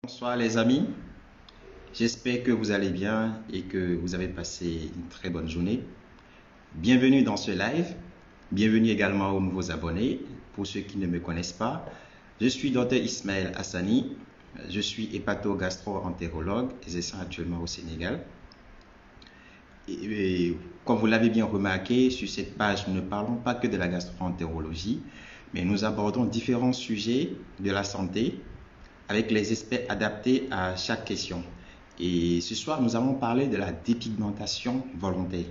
Bonsoir les amis, j'espère que vous allez bien et que vous avez passé une très bonne journée. Bienvenue dans ce live, bienvenue également aux nouveaux abonnés. Pour ceux qui ne me connaissent pas, je suis Dr Ismaël Hassani, je suis hépato-gastro-entérologue exerçant actuellement au Sénégal. Et comme vous l'avez bien remarqué, sur cette page, nous ne parlons pas que de la gastro-entérologie, mais nous abordons différents sujets de la santé avec les experts adaptés à chaque question. Et ce soir, nous allons parler de la dépigmentation volontaire.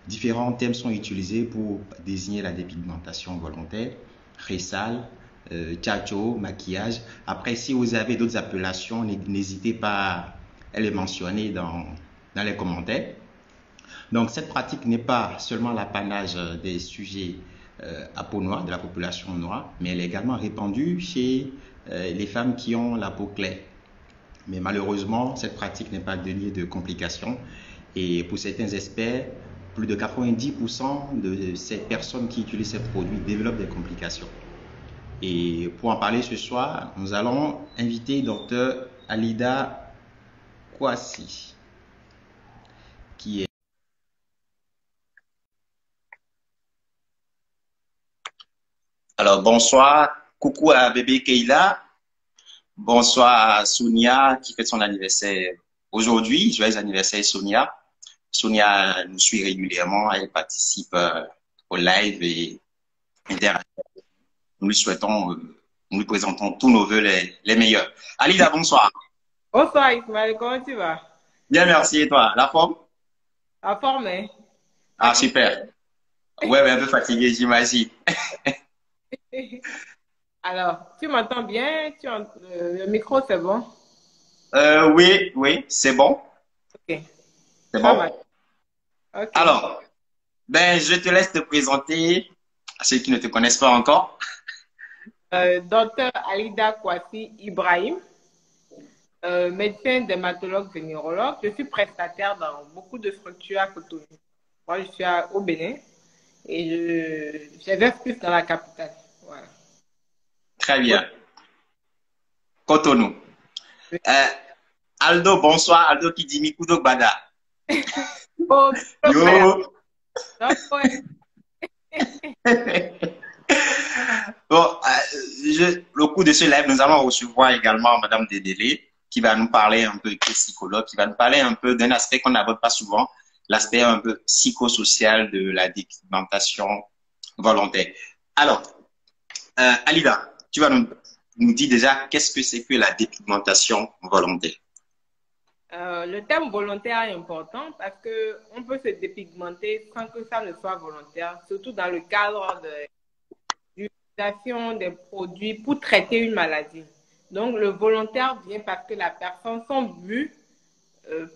Différents termes sont utilisés pour désigner la dépigmentation volontaire: résal, tchatcho, maquillage. Après, si vous avez d'autres appellations, n'hésitez pas à les mentionner dans les commentaires. Donc, cette pratique n'est pas seulement l'apanage des sujets à peau noire, de la population noire, mais elle est également répandue chez les femmes qui ont la peau claire. Mais malheureusement, cette pratique n'est pas dénuée de complications. Et pour certains experts, plus de 90% de ces personnes qui utilisent ces produits développent des complications. Et pour en parler ce soir, nous allons inviter Dr Alida Kouassi, qui est... Alors, bonsoir. Coucou à bébé Keila. Bonsoir à Sonia qui fête son anniversaire aujourd'hui. Joyeux anniversaire Sonia. Sonia nous suit régulièrement, elle participe au live et interagit. Nous lui souhaitons, nous lui présentons tous nos voeux les meilleurs. Alida, bonsoir. Bonsoir Ismaël, comment tu vas? Bien, merci. Et toi, la forme? La forme, hein? Ah, Fatigué. super. Ouais, un peu fatigué, j'imagine. Alors, tu m'entends bien? Le micro, c'est bon? Oui, c'est bon. Ok, C'est ça marche. bon. Ok. Alors, je te laisse te présenter à ceux qui ne te connaissent pas encore. Docteur Alida Kouassi Ibrahim, médecin dermatologue vénérologue. Je suis prestataire dans beaucoup de structures à Cotonou. Moi, je suis au Bénin et j'exerce plus dans la capitale. Voilà. Très Oui. bien. Cotonou. Euh, Aldo, bonsoir. Aldo qui dit Mikudo Bada. Oh, Yo. donc, ouais. Bon, le coup de ce live, nous allons recevoir également Madame Dedele, qui va nous parler un peu, qui est psychologue, qui va nous parler un peu d'un aspect qu'on n'aborde pas souvent, l'aspect un peu psychosocial de la dépigmentation volontaire. Alors, Alida, tu vas nous dire déjà qu'est-ce que c'est que la dépigmentation volontaire. Le terme volontaire est important parce que on peut se dépigmenter sans que ça ne soit volontaire, surtout dans le cadre de l'utilisation des produits pour traiter une maladie. Donc, le volontaire vient parce que la personne, son but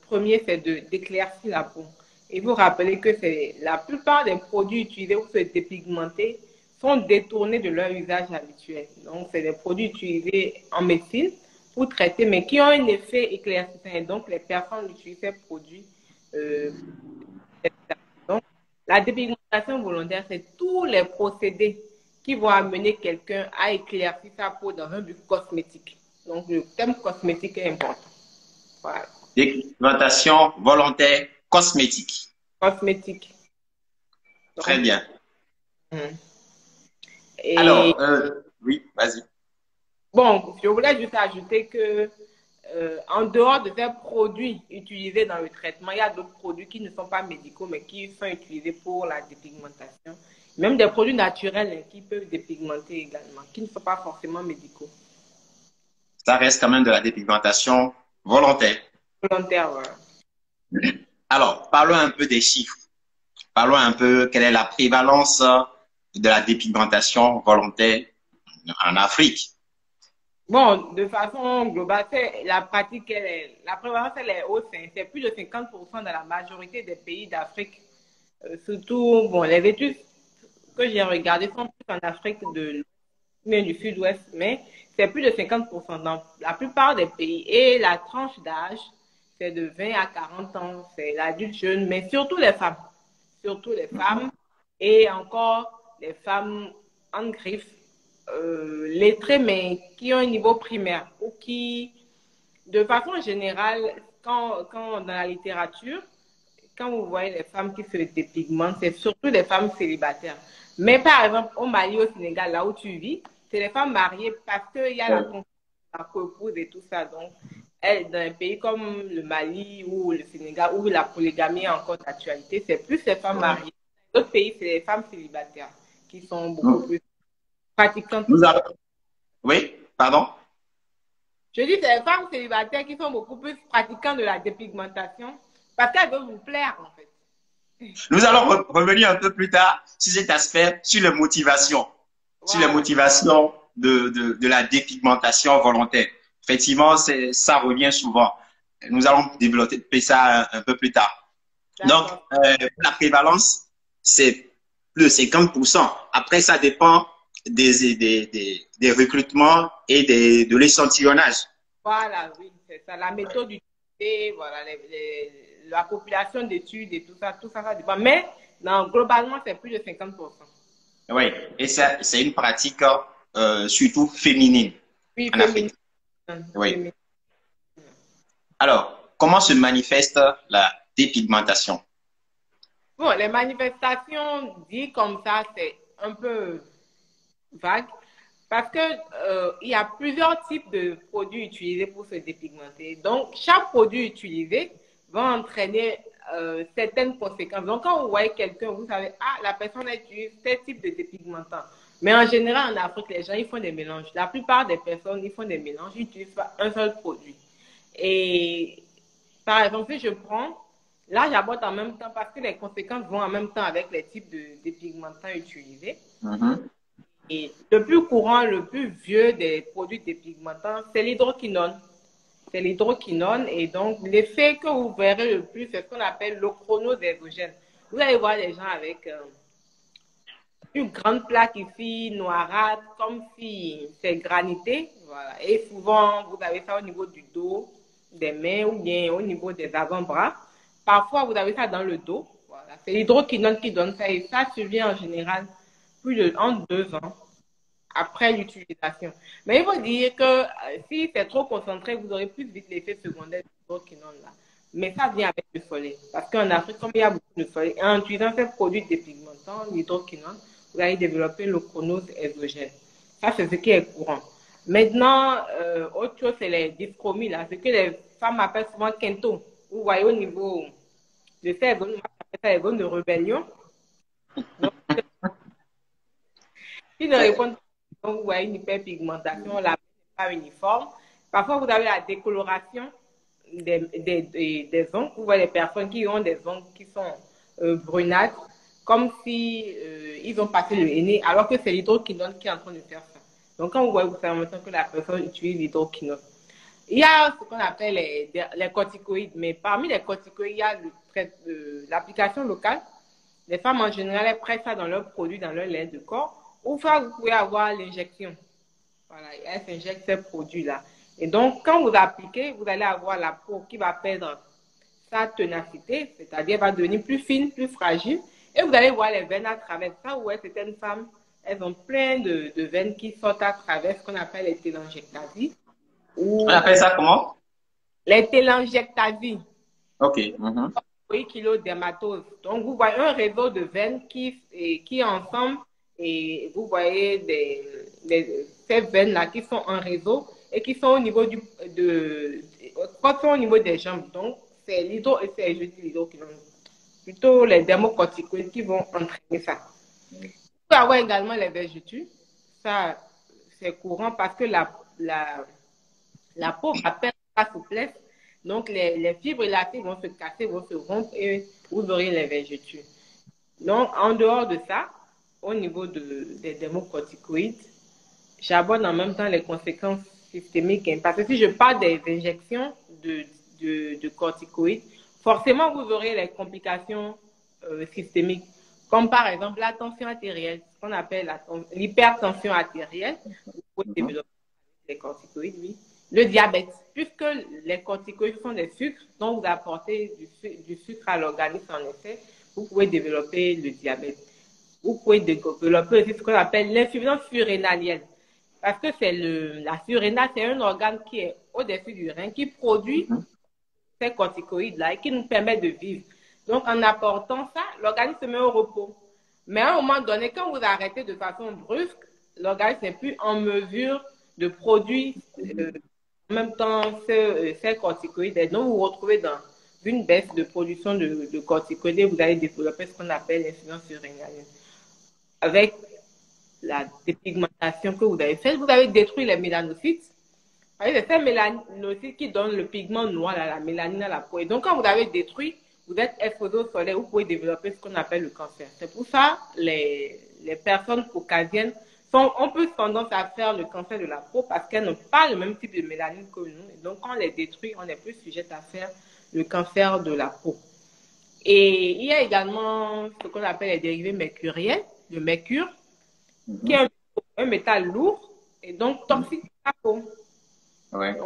premier, c'est d'éclaircir la peau. Et vous rappelez que c'est la plupart des produits utilisés pour se dépigmenter sont détournés de leur usage habituel. Donc, c'est des produits utilisés en médecine pour traiter, mais qui ont un effet éclaircissant. Et donc, les personnes utilisent ces produits. Euh, donc, la dépigmentation volontaire, c'est tous les procédés qui vont amener quelqu'un à éclaircir sa peau dans un but cosmétique. Donc, le thème cosmétique est important. Voilà. Dépigmentation volontaire cosmétique. Cosmétique. Très Donc, bien. et Alors, oui, vas-y. bon, je voulais juste ajouter que en dehors de ces produits utilisés dans le traitement, il y a d'autres produits qui ne sont pas médicaux, mais qui sont utilisés pour la dépigmentation. Même des produits naturels hein, qui peuvent dépigmenter également, qui ne sont pas forcément médicaux. Ça reste quand même de la dépigmentation volontaire. Volontaire, voilà. Alors, parlons un peu des chiffres. Parlons un peu quelle est la prévalence de la dépigmentation volontaire en Afrique. Bon, de façon globale, la pratique, la prévalence, elle est haute. Hein. C'est plus de 50% dans la majorité des pays d'Afrique. Surtout, bon, les études que j'ai regardées sont plus en Afrique du Sud-Ouest, mais c'est plus de 50% dans la plupart des pays. Et la tranche d'âge, c'est de 20 à 40 ans, c'est l'adulte jeune, mais surtout les femmes. Surtout les femmes et encore les femmes en griffe, lettrées, mais qui ont un niveau primaire ou qui de façon générale, dans la littérature, quand vous voyez les femmes qui se dépigmentent, c'est surtout des femmes célibataires. Mais par exemple, au Mali, au Sénégal, là où tu vis, c'est les femmes mariées parce qu'il y a la concurrence, la coépouse et tout ça. Donc, dans un pays comme le Mali ou le Sénégal, où la polygamie est encore d'actualité, c'est plus les femmes mariées. Dans d'autres pays, c'est les femmes célibataires qui sont beaucoup plus pratiquantes. Oui, pardon? Je dis c'est les femmes célibataires qui sont beaucoup plus pratiquantes de la dépigmentation parce qu'elles veulent vous plaire, en fait. Nous allons revenir un peu plus tard sur cet aspect, sur les motivations, sur les motivations de la dépigmentation volontaire. Effectivement, ça revient souvent. Nous allons développer ça un peu plus tard. Donc, la prévalence, c'est plus de 50%. Après, ça dépend des recrutements et de l'échantillonnage. Voilà, oui, c'est ça. La méthode utilisée, voilà, la population d'études et tout ça, ça dépend. Mais non, globalement, c'est plus de 50%. Oui, et ça, c'est une pratique surtout féminine Oui, en Afrique. Oui. Alors, comment se manifeste la dépigmentation? Bon, les manifestations dites comme ça, c'est un peu vague parce que il y a plusieurs types de produits utilisés pour se dépigmenter. Donc, chaque produit utilisé va entraîner certaines conséquences. Donc, quand vous voyez quelqu'un, vous savez, ah, la personne utilise tel type de dépigmentant. Mais en général, en Afrique, les gens, ils font des mélanges. La plupart des personnes, ils font des mélanges. Ils n'utilisent pas un seul produit. Et par exemple, si je prends, là, j'aborde en même temps parce que les conséquences vont en même temps avec les types de dépigmentants utilisés. Et le plus courant, le plus vieux des produits dépigmentants, c'est l'hydroquinone. C'est l'hydroquinone. Et donc, l'effet que vous verrez le plus, c'est ce qu'on appelle l'ochronose exogène. Vous allez voir les gens avec une grande plaque ici, noirâtre, comme si c'est granité. Voilà. Et souvent, vous avez ça au niveau du dos, des mains ou bien au niveau des avant-bras. Parfois, vous avez ça dans le dos. Voilà. C'est l'hydroquinone qui donne ça. Et ça survient en général en 2 ans après l'utilisation. Mais il faut dire que si c'est trop concentré, vous aurez plus vite l'effet secondaire de l'hydroquinone là. Mais ça vient avec le soleil. Parce qu'en Afrique, comme il y a beaucoup de soleil, en utilisant ces produits dépigmentants, l'hydroquinone, vous allez développer le chronose exogène. Ça, c'est ce qui est courant. Maintenant, autre chose, c'est les dyschromies, là. Ce que les femmes appellent souvent kento. Vous voyez au niveau de ces zones, moi, j'appelle ça les zones de rébellion. Donc, si ne répondent pas, vous voyez une hyperpigmentation, la peau n'est pas uniforme. Parfois, vous avez la décoloration des ongles. Vous voyez les personnes qui ont des ongles qui sont brunâtres, comme si ils ont passé le henné, alors que c'est l'hydroquinone qui est en train de faire ça. Donc, quand vous voyez, vous savez maintenant que la personne utilise l'hydroquinone. Il y a ce qu'on appelle les corticoïdes, mais parmi les corticoïdes, il y a l'application locale. Les femmes, en général, elles prennent ça dans leurs produits, dans leur lait de corps, ou soit vous pouvez avoir l'injection. Voilà, elles s'injectent ces produits-là. Et donc, quand vous appliquez, vous allez avoir la peau qui va perdre sa ténacité, c'est-à-dire va devenir plus fine, plus fragile, et vous allez voir les veines à travers ça, où certaines femmes, elles ont plein de veines qui sortent à travers ce qu'on appelle les télangiectasies. On appelle ça comment? Les télangiectasies. Ok. Poikilodermatose. Donc, vous voyez un réseau de veines qui ensemble, et vous voyez ces veines-là qui sont en réseau et qui sont au niveau au niveau des jambes. Donc, c'est plutôt les dermocorticoïdes qui vont entraîner ça. Vous pouvez avoir également les vergetures. Ça, c'est courant parce que la peau va perdre sa souplesse. Donc, les fibres élatiques vont se casser, vont se rompre et vous aurez les vergetures. Donc, en dehors de ça, au niveau des dermocorticoïdes, j'aborde en même temps les conséquences systémiques. Parce que si je parle des injections de corticoïdes, forcément, vous aurez les complications systémiques, comme par exemple la tension artérielle, ce qu'on appelle l'hypertension artérielle. Vous pouvez développer les corticoïdes, oui. Le diabète, puisque les corticoïdes sont des sucres dont vous apportez du sucre à l'organisme en effet, vous pouvez développer le diabète. Vous pouvez développer aussi ce qu'on appelle l'insuffisance surrénalienne. Parce que la surrénale, c'est un organe qui est au-dessus du rein qui produit ces corticoïdes-là et qui nous permettent de vivre. Donc, en apportant ça, l'organisme se met au repos. Mais à un moment donné, quand vous arrêtez de façon brusque, l'organisme n'est plus en mesure de produire en même temps ces corticoïdes. Et donc, vous vous retrouvez dans une baisse de production de corticoïdes et vous allez développer ce qu'on appelle l'insuffisance surrénalienne. Avec la dépigmentation que vous avez faite, vous avez détruit les mélanocytes. C'est ces mélanocytes qui donnent le pigment noir, la mélanine à la peau. Et donc, quand vous avez détruit, vous êtes exposé au soleil, vous pouvez développer ce qu'on appelle le cancer. C'est pour ça les personnes caucasiennes ont plus tendance à faire le cancer de la peau parce qu'elles n'ont pas le même type de mélanine que nous. Et donc, quand on les détruit, on est plus sujette à faire le cancer de la peau. Et il y a également ce qu'on appelle les dérivés mercuriels, le mercure, qui est un métal lourd et donc toxique pour la peau. Ouais.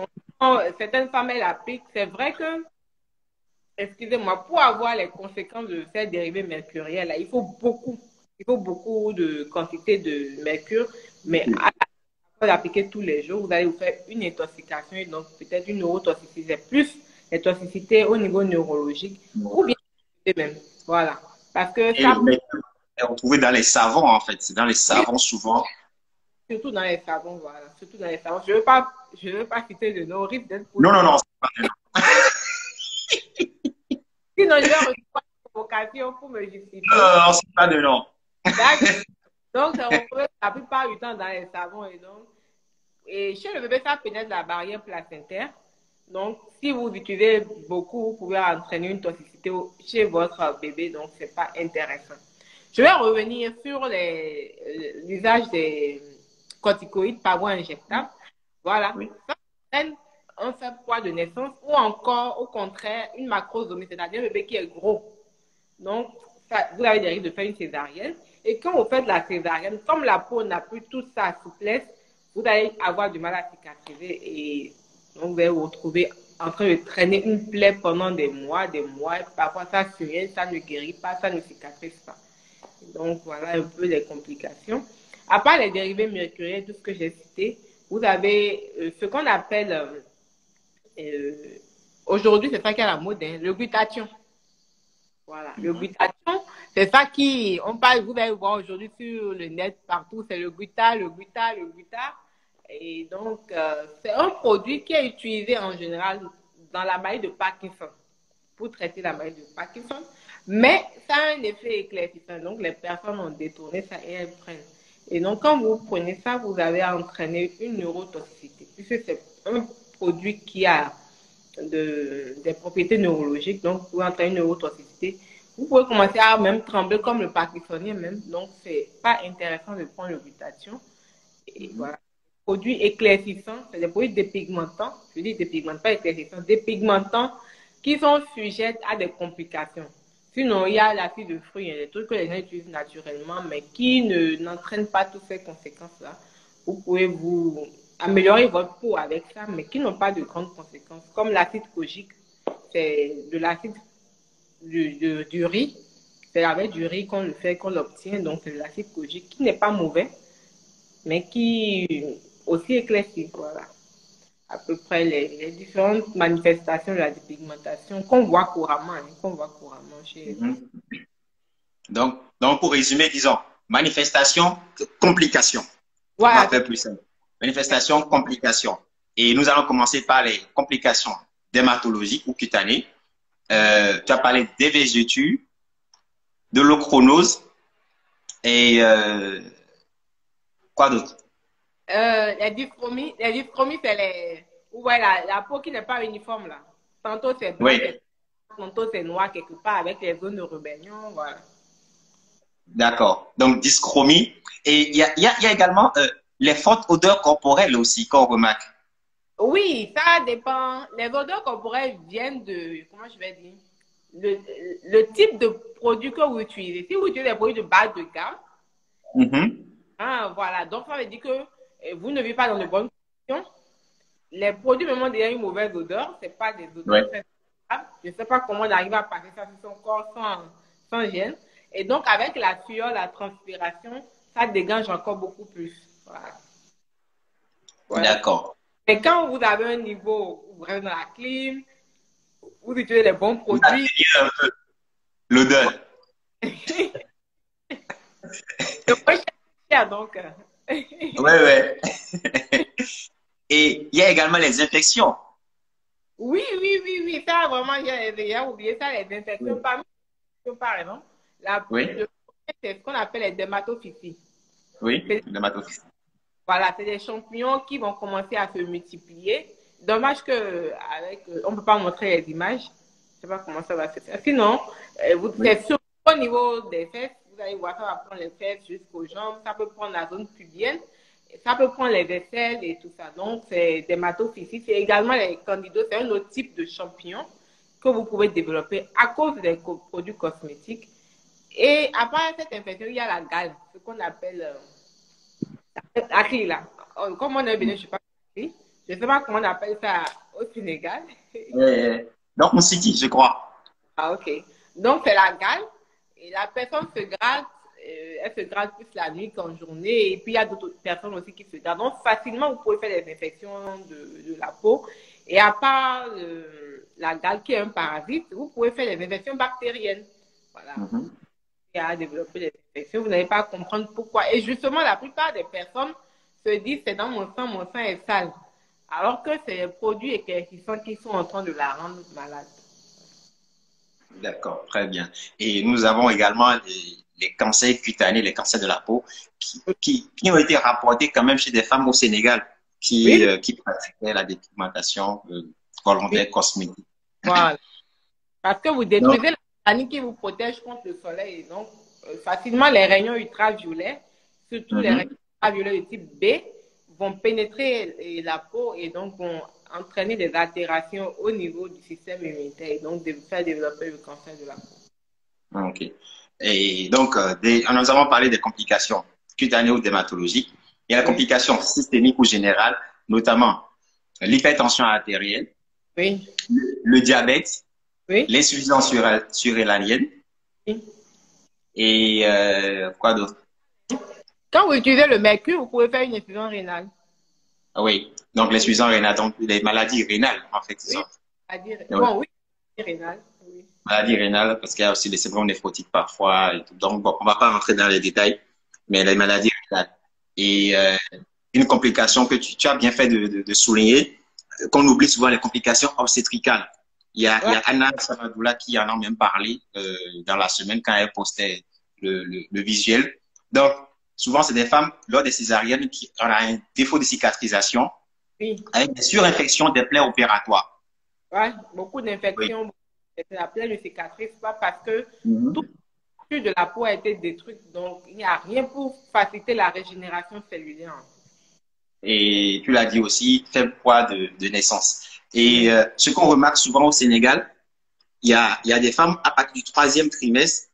Certaines femmes, elles appliquent. C'est vrai que, excusez-moi, pour avoir les conséquences de ces dérivés mercuriels, là, il faut beaucoup de quantité de mercure, mais à l'appliquer tous les jours, vous allez vous faire une intoxication et donc peut-être une neurotoxicité, plus les toxicités au niveau neurologique, ou bien même. Voilà. Parce que et le mercure est retrouvé dans les savons, en fait. C'est dans les savons souvent. Surtout dans les savons, voilà. Surtout dans les savons. Je veux pas citer de nom horrible d'être Non, non, non. C'est pas sinon, je vais recevoir une provocation pour me justifier. non, c'est pas de nom. Donc, ça retrouve la plupart du temps dans les savons. Et chez le bébé, ça pénètre la barrière placentaire. Donc, si vous utilisez beaucoup, vous pouvez entraîner une toxicité chez votre bébé. Donc, c'est pas intéressant. Je vais revenir sur l'usage des corticoïdes par voie injectable. Voilà. Oui. Ça entraîne un faible poids de naissance ou encore, au contraire, une macrosomie, c'est-à-dire un bébé qui est gros. Donc, vous avez des risques de faire une césarienne. Et quand vous faites la césarienne, comme la peau n'a plus toute sa souplesse, vous allez avoir du mal à cicatriser et donc vous allez vous retrouver en train de traîner une plaie pendant des mois, et parfois ça survient, ça ne guérit pas, ça ne cicatrise pas. Donc voilà un peu les complications. À part les dérivés mercuriels, tout ce que j'ai cité, vous avez ce qu'on appelle, aujourd'hui c'est ça qui est à la mode, hein, le glutathion. Voilà, le glutathion, c'est ça vous allez voir aujourd'hui sur le net partout, c'est le gluta. Et donc, c'est un produit qui est utilisé en général dans la maladie de Parkinson, pour traiter la maladie de Parkinson, mais ça a un effet éclaircissant. Donc, les personnes ont détourné ça et elles prennent. Et donc, quand vous prenez ça, vous avez entraîné une neurotoxicité, puisque c'est un produit qui a des propriétés neurologiques, donc vous entraînez une neurotoxicité. Vous pouvez commencer à même trembler comme le Parkinsonien même, donc c'est pas intéressant de prendre le glutathion. Et voilà. Produits éclaircissants, c'est des produits dépigmentants, je dis dépigmentants, pas éclaircissants, dépigmentants qui sont sujets à des complications. Sinon, il y a l'acide de fruits, des trucs que les gens utilisent naturellement, mais qui n'entraînent pas toutes ces conséquences-là. Vous pouvez vous améliorer votre peau avec ça, mais qui n'ont pas de grandes conséquences, comme l'acide kojique, c'est de l'acide du riz, c'est avec du riz qu'on le fait, qu'on l'obtient, donc c'est de l'acide kojique qui n'est pas mauvais, mais qui aussi éclaircit, voilà. À peu près les différentes manifestations de la dépigmentation qu'on voit couramment chez Donc, pour résumer, disons, manifestation, complication. Voilà. On va faire plus simple. Manifestation, complication. Et nous allons commencer par les complications dermatologiques ou cutanées. Tu as parlé des végétures, de l'ochronose et quoi d'autre? Les dyschromies, c'est la peau qui n'est pas uniforme là. Tantôt c'est blanc, Oui. tantôt c'est noir quelque part avec les zones de rébellion, voilà. D'accord. Donc, dyschromie. Et il y a également les fortes odeurs corporelles aussi qu'on remarque. Oui, ça dépend. Les odeurs corporelles viennent de, comment je vais dire, le type de produit que vous utilisez. Si vous utilisez des produits de base de gamme, voilà. Donc, ça veut dire que vous ne vivez pas dans de bonnes conditions. Les produits même ont déjà une mauvaise odeur. Ce n'est pas des odeurs très agréables. Je ne sais pas comment on arrive à passer ça sur son corps sans gêne. Et donc, avec la sueur, la transpiration, ça dégage encore beaucoup plus. Voilà. D'accord. Mais quand vous avez un niveau, vous rentrez dans la clim, vous utilisez les bons Vous produits. atténuez un peu l'odeur. Le moins cher, donc. Ouais, ouais. Et il y a également les infections. Oui, oui, oui, oui. Ça, vraiment, j'ai oublié ça, les infections. Parmi les infections, par exemple, Oui, c'est ce qu'on appelle les dermatophyties. oui, dermatophyte. Voilà, c'est des champignons qui vont commencer à se multiplier. Dommage que on ne peut pas montrer les images. Je ne sais pas comment ça va se faire. Sinon, c'est surtout au niveau des fesses. Vous allez voir, ça va prendre les fesses jusqu'aux jambes. Ça peut prendre la zone pubienne. Ça peut prendre les aisselles et tout ça. Donc, c'est dermatophysie. C'est également les candidos. C'est un autre type de champignon que vous pouvez développer à cause des produits cosmétiques. Et après cette infection, il y a la gale, ce qu'on appelle acryl, là. Comme on est bénin, je ne sais pas. Je ne sais pas comment on appelle ça au Sénégal. Donc, on s'y dit, je crois. Ah, ok. Donc, c'est la gale. Et la personne se gratte, elle se gratte plus la nuit qu'en journée. Et puis, il y a d'autres personnes aussi qui se grattent. Donc, facilement, vous pouvez faire des infections de la peau. Et à part la gale qui est un parasite, vous pouvez faire des infections bactériennes. Voilà. À développer des infections, vous n'allez pas comprendre pourquoi. Et justement, la plupart des personnes se disent c'est dans mon sang est sale. Alors que c'est les produits éclaircissants qui sont en train de la rendre malade. D'accord, très bien. Et nous avons également les cancers cutanés, les cancers de la peau, qui ont été rapportés quand même chez des femmes au Sénégal qui pratiquaient la dépigmentation volontaire cosmétique. Voilà. Parce que vous Donc, détruisez la mélanine qui vous protège contre le soleil. Et donc, facilement, les rayons ultraviolets, surtout les rayons ultraviolets de type B, vont pénétrer la peau et donc vont entraîner des altérations au niveau du système immunitaire et donc faire développer le cancer de la peau. ok. Et donc, nous avons parlé des complications cutanées ou dermatologiques. Il y a la complication systémique ou générale, notamment l'hypertension artérielle, Oui. le diabète, Oui. l'insuffisance surrénalienne Oui. et quoi d'autre? Quand vous utilisez le mercure, vous pouvez faire une insuffisance rénale. Ah oui, donc l'insuffisance rénale, donc les maladies rénales, en fait, c'est ça. Bon, oui, rénale. Oui. Maladie rénale, parce qu'il y a aussi des syndromes néphrotiques parfois. Et tout. Donc, bon, on va pas rentrer dans les détails, mais les maladies rénales. Et une complication que tu as bien fait de souligner, qu'on oublie souvent, les complications obstétricales. Il y a Anna Samadoula qui en a même parlé dans la semaine quand elle postait le visuel. Donc, souvent, c'est des femmes, lors des césariennes, qui ont un défaut de cicatrisation, avec des surinfections des plaies opératoires. Ouais, beaucoup d'infections, c'est la plaie ne cicatrise pas parce que toute la de la peau a été détruite. Donc, il n'y a rien pour faciliter la régénération cellulaire. Et tu l'as dit aussi, faible poids de naissance. Et ce qu'on remarque souvent au Sénégal, il y a des femmes à partir du 3e trimestre,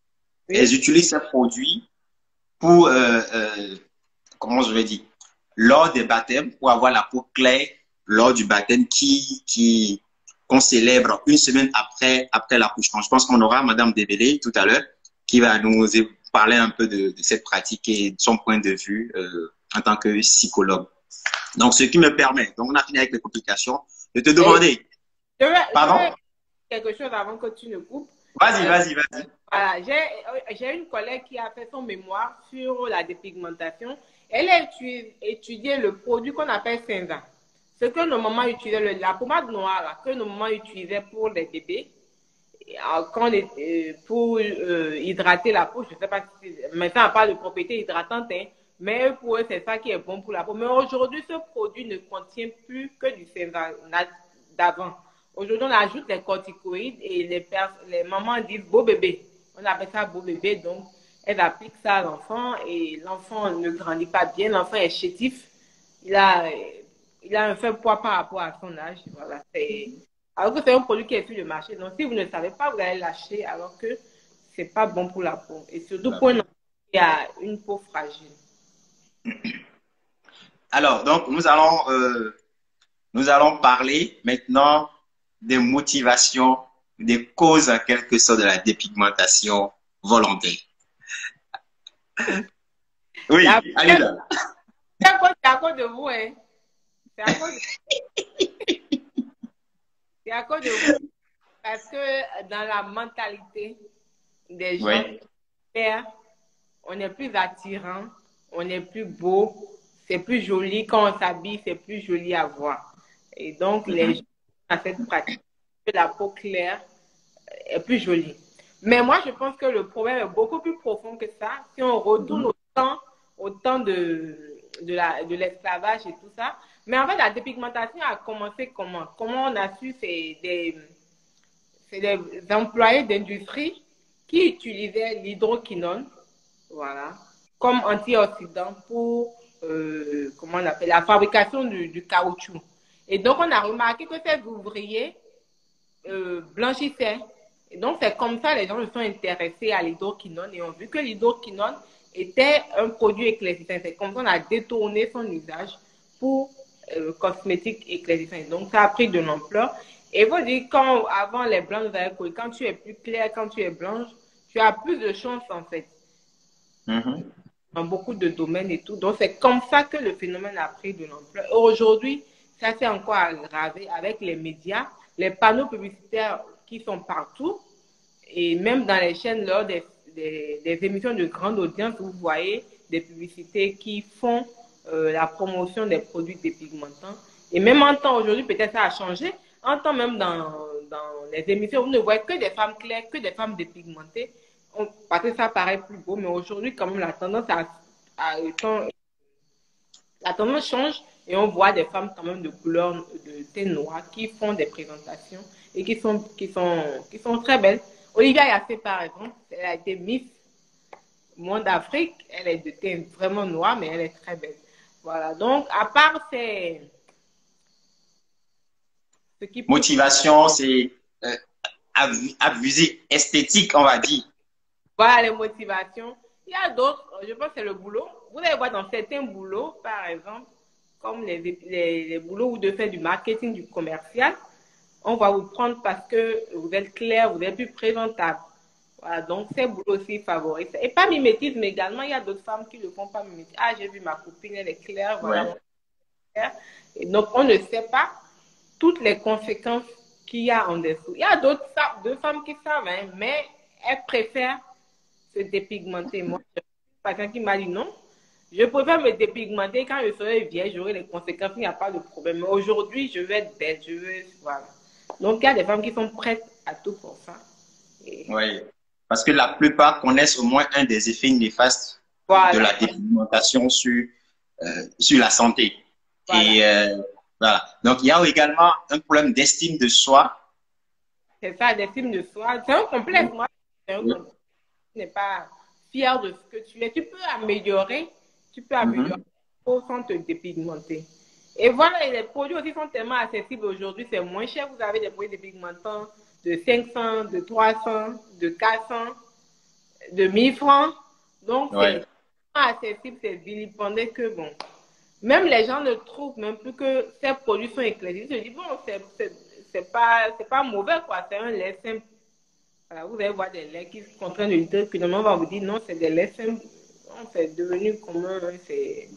elles utilisent ces produits pour, comment je vais dire, lors des baptêmes, pour avoir la peau claire lors du baptême qu'on célèbre une semaine après l'accouchement. Je pense qu'on aura Madame Debélé tout à l'heure qui va nous parler un peu de cette pratique et de son point de vue en tant que psychologue. Donc, ce qui me permet, donc on a fini avec les complications, de te demander. Pardon? Quelque chose avant que tu ne coupes. Vas-y. Voilà, j'ai une collègue qui a fait son mémoire sur la dépigmentation. Elle a étudié le produit qu'on appelle Senza. Ce que nos mamans utilisaient, la pommade noire là, que nos mamans utilisaient pour les bébés, pour hydrater la peau. Je ne sais pas si maintenant on parle de propriétés hydratantes, hein, mais pour eux, c'est ça qui est bon pour la peau. Mais aujourd'hui, ce produit ne contient plus que du Senza d'avant. Aujourd'hui, on ajoute les corticoïdes et les mamans disent beau bébé. On appelle ça beau bébé, donc elles appliquent ça à l'enfant et l'enfant ne grandit pas bien, l'enfant est chétif, il a un faible poids par rapport à son âge. Voilà. Alors que c'est un produit qui est sur le marché. Donc, si vous ne savez pas, vous allez l'acheter alors que ce n'est pas bon pour la peau. Et surtout pour un enfant qui a une peau fragile. Alors, donc, nous allons parler maintenant des motivations, des causes en quelque sorte de la dépigmentation volontaire. Oui, allez là. C'est à cause de vous, hein. C'est à cause c'est à cause de vous. Parce que dans la mentalité des gens, Oui. on est plus attirant, on est plus beau, c'est plus joli quand on s'habille, c'est plus joli à voir. Et donc, les gens ont cette pratique que la peau claire est plus jolie. Mais moi, je pense que le problème est beaucoup plus profond que ça. Si on retourne au temps de l'esclavage et tout ça. Mais en fait, la dépigmentation a commencé comment? Comment on a su, c'est des employés d'industrie qui utilisaient l'hydroquinone, voilà, comme antioxydant pour, comment on appelle, la fabrication du caoutchouc. Et donc, on a remarqué que ces ouvriers blanchissaient. Et donc, c'est comme ça que les gens se sont intéressés à l'hydroquinone et ont vu que l'hydroquinone était un produit éclaircissant. C'est comme ça qu'on a détourné son usage pour cosmétiques éclaircissants. Donc, ça a pris de l'ampleur. Et vous dites, quand avant les blancs nous avaient connu, quand tu es plus clair, quand tu es blanche, tu as plus de chance en fait. Dans beaucoup de domaines et tout. Donc, c'est comme ça que le phénomène a pris de l'ampleur. Aujourd'hui, ça s'est encore aggravé avec les médias, les panneaux publicitaires qui sont partout et même dans les chaînes, lors des émissions de grande audience, vous voyez des publicités qui font la promotion des produits dépigmentants. Et même en temps, aujourd'hui, peut-être ça a changé. En temps, même dans les émissions, vous ne voyez que des femmes claires, que des femmes dépigmentées. Parce que ça paraît plus beau, mais aujourd'hui, quand même, la tendance la tendance change et on voit des femmes quand même de couleur de teint noir qui font des présentations et qui sont très belles. Olivia Yassé, par exemple, elle a été Miss Monde Afrique. Elle est de teint vraiment noir, mais elle est très belle. Voilà. Donc, à part ce qui Motivation, c'est abuser esthétique, on va dire. Voilà les motivations. Il y a d'autres, je pense que c'est le boulot. Vous allez voir dans certains boulots, par exemple, comme les boulots où de faire du marketing, du commercial, on va vous prendre parce que vous êtes clair, vous êtes plus présentable. Voilà, donc ces boulots aussi favorisent. Et pas mimétisme également, il y a d'autres femmes qui ne le font pas mimétisme. Ah, j'ai vu ma copine, elle est claire, voilà. Ouais. Et donc, on ne sait pas toutes les conséquences qu'il y a en dessous. Il y a d'autres femmes qui savent, hein, mais elles préfèrent se dépigmenter. Moi, quelqu'un qui m'a dit non, je préfère me dépigmenter quand je serai vieille, j'aurai les conséquences, il n'y a pas de problème. Mais aujourd'hui, je veux être belle, voilà. Donc, il y a des femmes qui sont prêtes à tout pour ça. Oui, parce que la plupart connaissent au moins un des effets néfastes de la dépigmentation sur la santé. Voilà. Et voilà. Donc, il y a également un problème d'estime de soi. C'est ça, d'estime de soi. C'est un complexe, moi. C'est un complexe. Tu n'es pas fier de ce que tu es. Tu peux améliorer sans te dépigmenter. Et voilà, et les produits aussi sont tellement accessibles aujourd'hui, c'est moins cher. Vous avez des produits dépigmentants de 500, de 300, de 400, de 1000 francs. Donc, c'est tellement accessible, c'est vilipendé que bon. Même les gens ne trouvent même plus que ces produits sont éclairés. Ils se disent, bon, c'est pas mauvais, quoi. C'est un lait simple. Voilà, vous allez voir des laits qui sont en train de dire, finalement, on va vous dire, non, c'est des laits simples. C'est devenu commun. C'est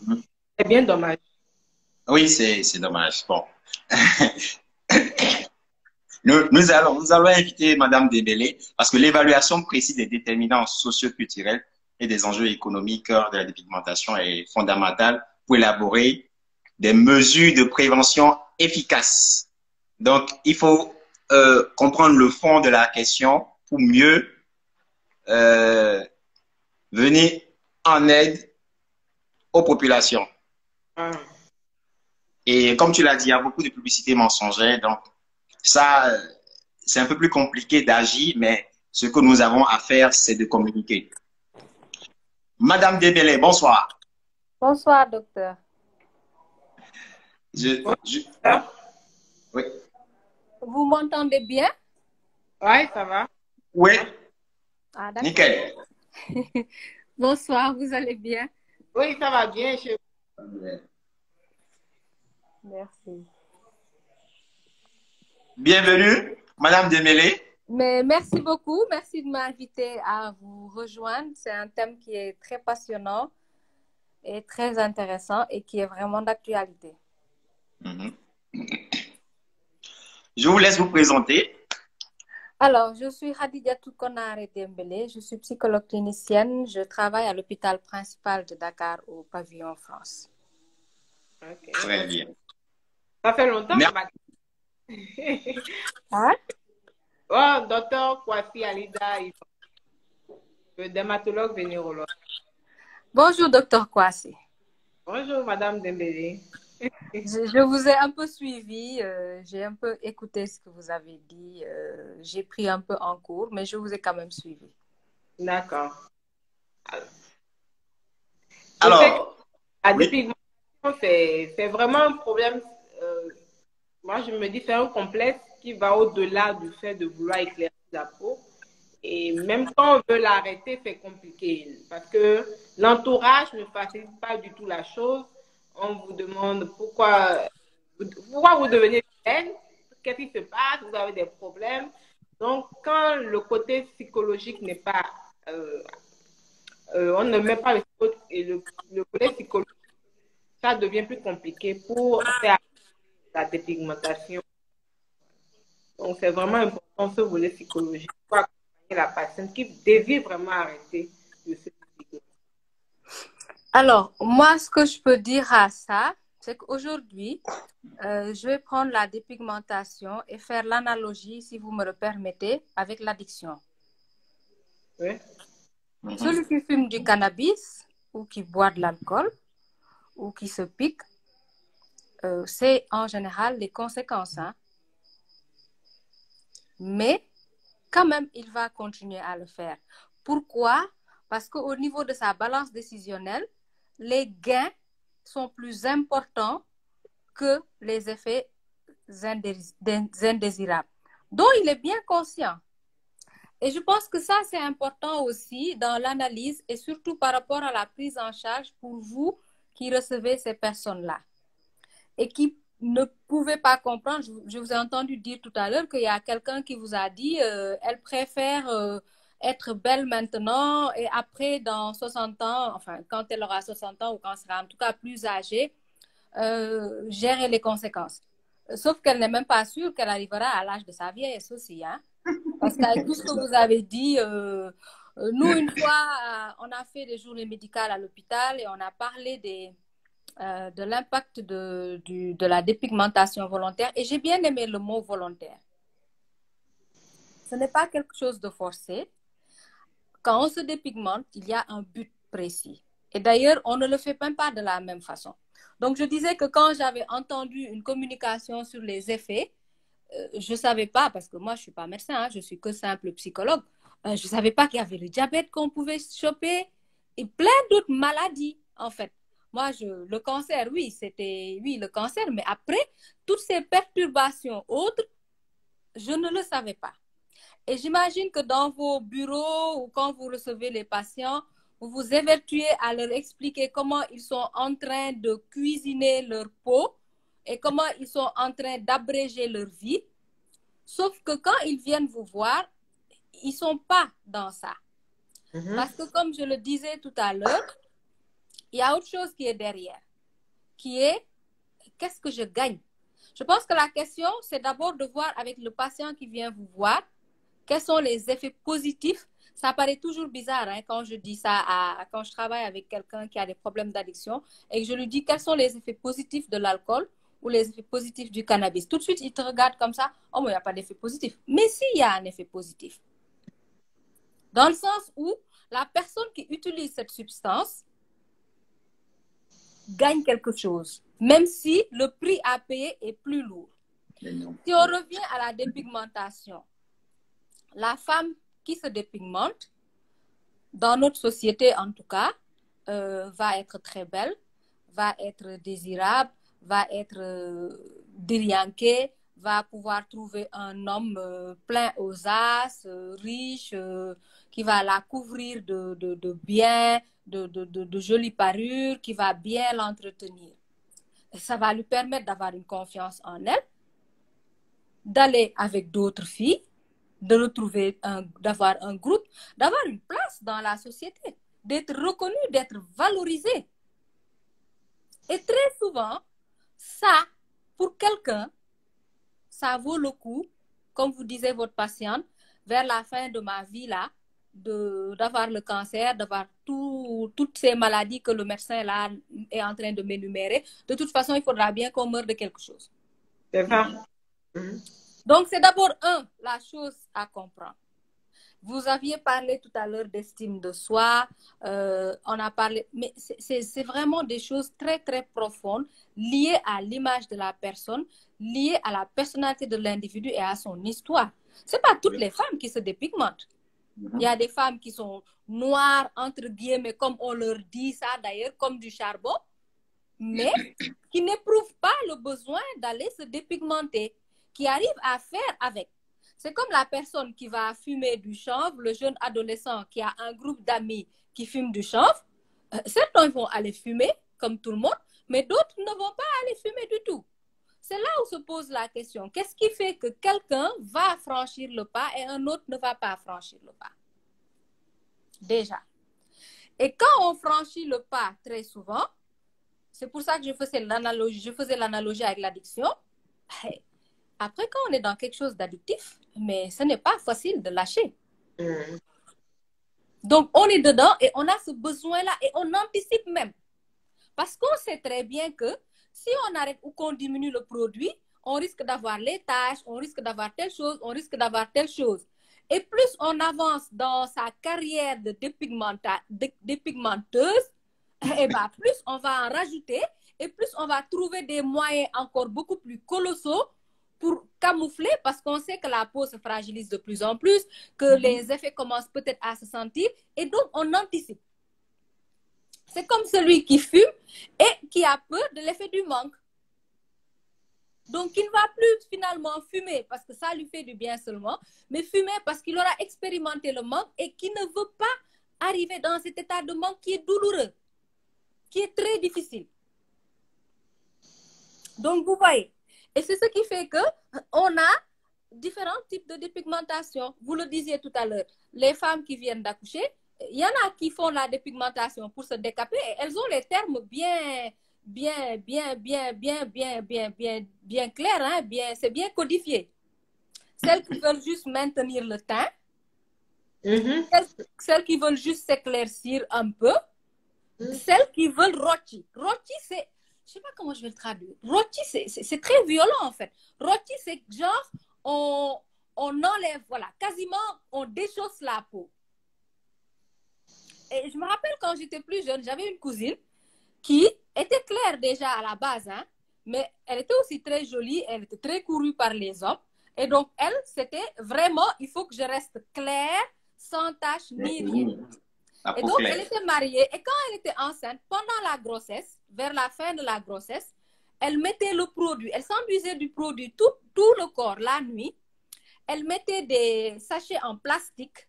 bien dommage. Oui, c'est dommage. Bon. Nous allons inviter Madame Dembélé parce que l'évaluation précise des déterminants socio-culturels et des enjeux économiques de la dépigmentation est fondamentale pour élaborer des mesures de prévention efficaces. Donc, il faut comprendre le fond de la question pour mieux venir en aide aux populations. Et comme tu l'as dit, il y a beaucoup de publicités mensongères, donc ça, c'est un peu plus compliqué d'agir, mais ce que nous avons à faire, c'est de communiquer. Madame Dembélé, bonsoir. Bonsoir, docteur. Oui. Vous m'entendez bien? Oui, ça va. Oui. Ah, nickel. Bonsoir, vous allez bien? Oui, ça va bien. Merci. Bienvenue, Madame Dembélé. Mais merci beaucoup. Merci de m'inviter à vous rejoindre. C'est un thème qui est très passionnant et très intéressant et qui est vraiment d'actualité. Mhm. Je vous laisse vous présenter. Alors, je suis Khadijatou Konaré Dembélé, je suis psychologue clinicienne, je travaille à l'hôpital principal de Dakar au pavillon France. Ok. Très bien. Ça fait longtemps Merci. Hein? Oh, docteur Kwasi Alida, le dermatologue vénérologue. Bonjour, docteur Kwasi. Bonjour, Madame Dembélé. Je vous ai un peu suivi, j'ai un peu écouté ce que vous avez dit, j'ai pris un peu en cours, mais je vous ai quand même suivi. D'accord. Alors, la oui. dépigmentation, c'est vraiment un problème. Moi, je me dis, c'est un complexe qui va au-delà du fait de vouloir éclaircir la peau. Et même quand on veut l'arrêter, c'est compliqué parce que l'entourage ne facilite pas du tout la chose. On vous demande pourquoi vous devenez vilaine, qu'est-ce qui se passe, vous avez des problèmes. Donc, quand le côté psychologique n'est pas, on ne met pas le côté psychologique, ça devient plus compliqué pour faire la dépigmentation. Donc, c'est vraiment important ce volet psychologique pour accompagner la patiente qui désire vraiment arrêter de se dépigmenter. Alors, moi, ce que je peux dire à ça, c'est qu'aujourd'hui, je vais prendre la dépigmentation et faire l'analogie, si vous me le permettez, avec l'addiction. Oui. Celui qui fume du cannabis ou qui boit de l'alcool ou qui se pique, c'est en général les conséquences. Hein? Mais quand même, il va continuer à le faire. Pourquoi? Parce qu'au niveau de sa balance décisionnelle, les gains sont plus importants que les effets indésirables, dont il est bien conscient. Et je pense que ça, c'est important aussi dans l'analyse et surtout par rapport à la prise en charge pour vous qui recevez ces personnes-là et qui ne pouvez pas comprendre. Je vous ai entendu dire tout à l'heure qu'il y a quelqu'un qui vous a dit elle préfère être belle maintenant et après, dans 60 ans, enfin, quand elle aura 60 ans ou quand elle sera en tout cas plus âgée, gérer les conséquences. Sauf qu'elle n'est même pas sûre qu'elle arrivera à l'âge de sa vieillesse aussi. Hein? Parce qu'avec tout ce que vous avez dit, nous, une fois, on a fait des journées médicales à l'hôpital et on a parlé de l'impact de la dépigmentation volontaire. Et j'ai bien aimé le mot volontaire. Ce n'est pas quelque chose de forcé. Quand on se dépigmente, il y a un but précis. Et d'ailleurs, on ne le fait même pas de la même façon. Donc, je disais que quand j'avais entendu une communication sur les effets, je ne savais pas, parce que moi, je ne suis pas médecin, hein, je suis que simple psychologue. Je ne savais pas qu'il y avait le diabète qu'on pouvait choper et plein d'autres maladies, en fait. Moi, le cancer, oui, c'était le cancer, mais après, toutes ces perturbations autres, je ne le savais pas. Et j'imagine que dans vos bureaux ou quand vous recevez les patients, vous vous évertuez à leur expliquer comment ils sont en train de cuisiner leur peau et comment ils sont en train d'abréger leur vie. Sauf que quand ils viennent vous voir, ils ne sont pas dans ça. Parce que comme je le disais tout à l'heure, il y a autre chose qui est derrière, qui est qu'est-ce que je gagne? Je pense que la question, c'est d'abord de voir avec le patient qui vient vous voir, quels sont les effets positifs. Ça paraît toujours bizarre hein, quand je dis ça, quand je travaille avec quelqu'un qui a des problèmes d'addiction et que je lui dis quels sont les effets positifs de l'alcool ou les effets positifs du cannabis. Tout de suite, il te regarde comme ça, oh, mais il n'y a pas d'effet positif. Mais si, il y a un effet positif. Dans le sens où la personne qui utilise cette substance gagne quelque chose, même si le prix à payer est plus lourd. Si on revient à la dépigmentation, la femme qui se dépigmente, dans notre société en tout cas, va être très belle, va être désirable, va être dirianquée, va pouvoir trouver un homme plein aux as, riche, qui va la couvrir de biens, de jolies parures, qui va bien l'entretenir. Ça va lui permettre d'avoir une confiance en elle, d'aller avec d'autres filles, de retrouver, d'avoir un groupe, d'avoir une place dans la société, d'être reconnu, d'être valorisé. Et très souvent, ça, pour quelqu'un, ça vaut le coup, comme vous disiez votre patiente, vers la fin de ma vie là, d'avoir le cancer, d'avoir toutes ces maladies que le médecin là est en train de m'énumérer. De toute façon, il faudra bien qu'on meure de quelque chose. C'est ça. Donc, c'est d'abord la chose à comprendre. Vous aviez parlé tout à l'heure d'estime de soi, on a parlé, mais c'est vraiment des choses très, très profondes liées à l'image de la personne, liées à la personnalité de l'individu et à son histoire. Ce n'est pas toutes les femmes qui se dépigmentent. Il y a des femmes qui sont noires, entre guillemets, comme on leur dit ça d'ailleurs, comme du charbon, mais qui n'éprouvent pas le besoin d'aller se dépigmenter, qui arrivent à faire avec. C'est comme la personne qui va fumer du chanvre, le jeune adolescent qui a un groupe d'amis qui fument du chanvre. Certains vont aller fumer, comme tout le monde, mais d'autres ne vont pas aller fumer du tout. C'est là où se pose la question. Qu'est-ce qui fait que quelqu'un va franchir le pas et un autre ne va pas franchir le pas? Déjà. Et quand on franchit le pas très souvent, c'est pour ça que je faisais l'analogie avec l'addiction. Après, quand on est dans quelque chose d'addictif, mais ce n'est pas facile de lâcher. Donc, on est dedans et on a ce besoin-là et on anticipe même. Parce qu'on sait très bien que si on arrête ou qu'on diminue le produit, on risque d'avoir les taches, on risque d'avoir telle chose, on risque d'avoir telle chose. Et plus on avance dans sa carrière de dépigmenteuse, et ben plus on va en rajouter et plus on va trouver des moyens encore beaucoup plus colossaux pour camoufler, parce qu'on sait que la peau se fragilise de plus en plus, que les effets commencent peut-être à se sentir, et donc on anticipe. C'est comme celui qui fume et qui a peur de l'effet du manque. Donc, il ne va plus finalement fumer parce que ça lui fait du bien seulement, mais fumer parce qu'il aura expérimenté le manque et qui ne veut pas arriver dans cet état de manque qui est douloureux, qui est très difficile. Donc, vous voyez, et c'est ce qui fait qu'on a différents types de dépigmentation. Vous le disiez tout à l'heure, les femmes qui viennent d'accoucher, il y en a qui font la dépigmentation pour se décaper et elles ont les termes bien clairs, hein, c'est bien codifié. Celles qui veulent juste maintenir le teint, celles qui veulent juste s'éclaircir un peu, celles qui veulent rôti. Rôti, c'est, je sais pas comment je vais le traduire. Rôti, c'est très violent en fait. Rôti, c'est genre, on enlève, voilà, quasiment, on déchausse la peau. Et je me rappelle quand j'étais plus jeune, j'avais une cousine qui était claire déjà à la base, hein, mais elle était aussi très jolie, elle était très courue par les hommes. Et donc, elle, c'était vraiment, il faut que je reste claire, sans tache ni rien. Et donc, elle était mariée. Et quand elle était enceinte, pendant la grossesse, vers la fin de la grossesse, elle mettait le produit, elle s'enduisait du produit tout le corps la nuit. Elle mettait des sachets en plastique.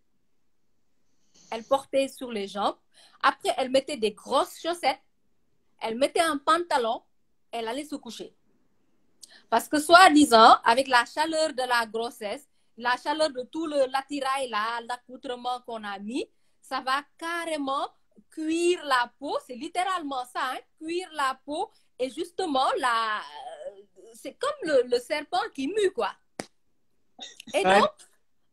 Elle portait sur les jambes. Après, elle mettait des grosses chaussettes. Elle mettait un pantalon. Elle allait se coucher. Parce que, soi-disant, avec la chaleur de la grossesse, la chaleur de tout l'attirail, l'accoutrement qu'on a mis, ça va carrément cuire la peau. C'est littéralement ça, hein, cuire la peau. Et justement, c'est comme le serpent qui mue, quoi. Et donc,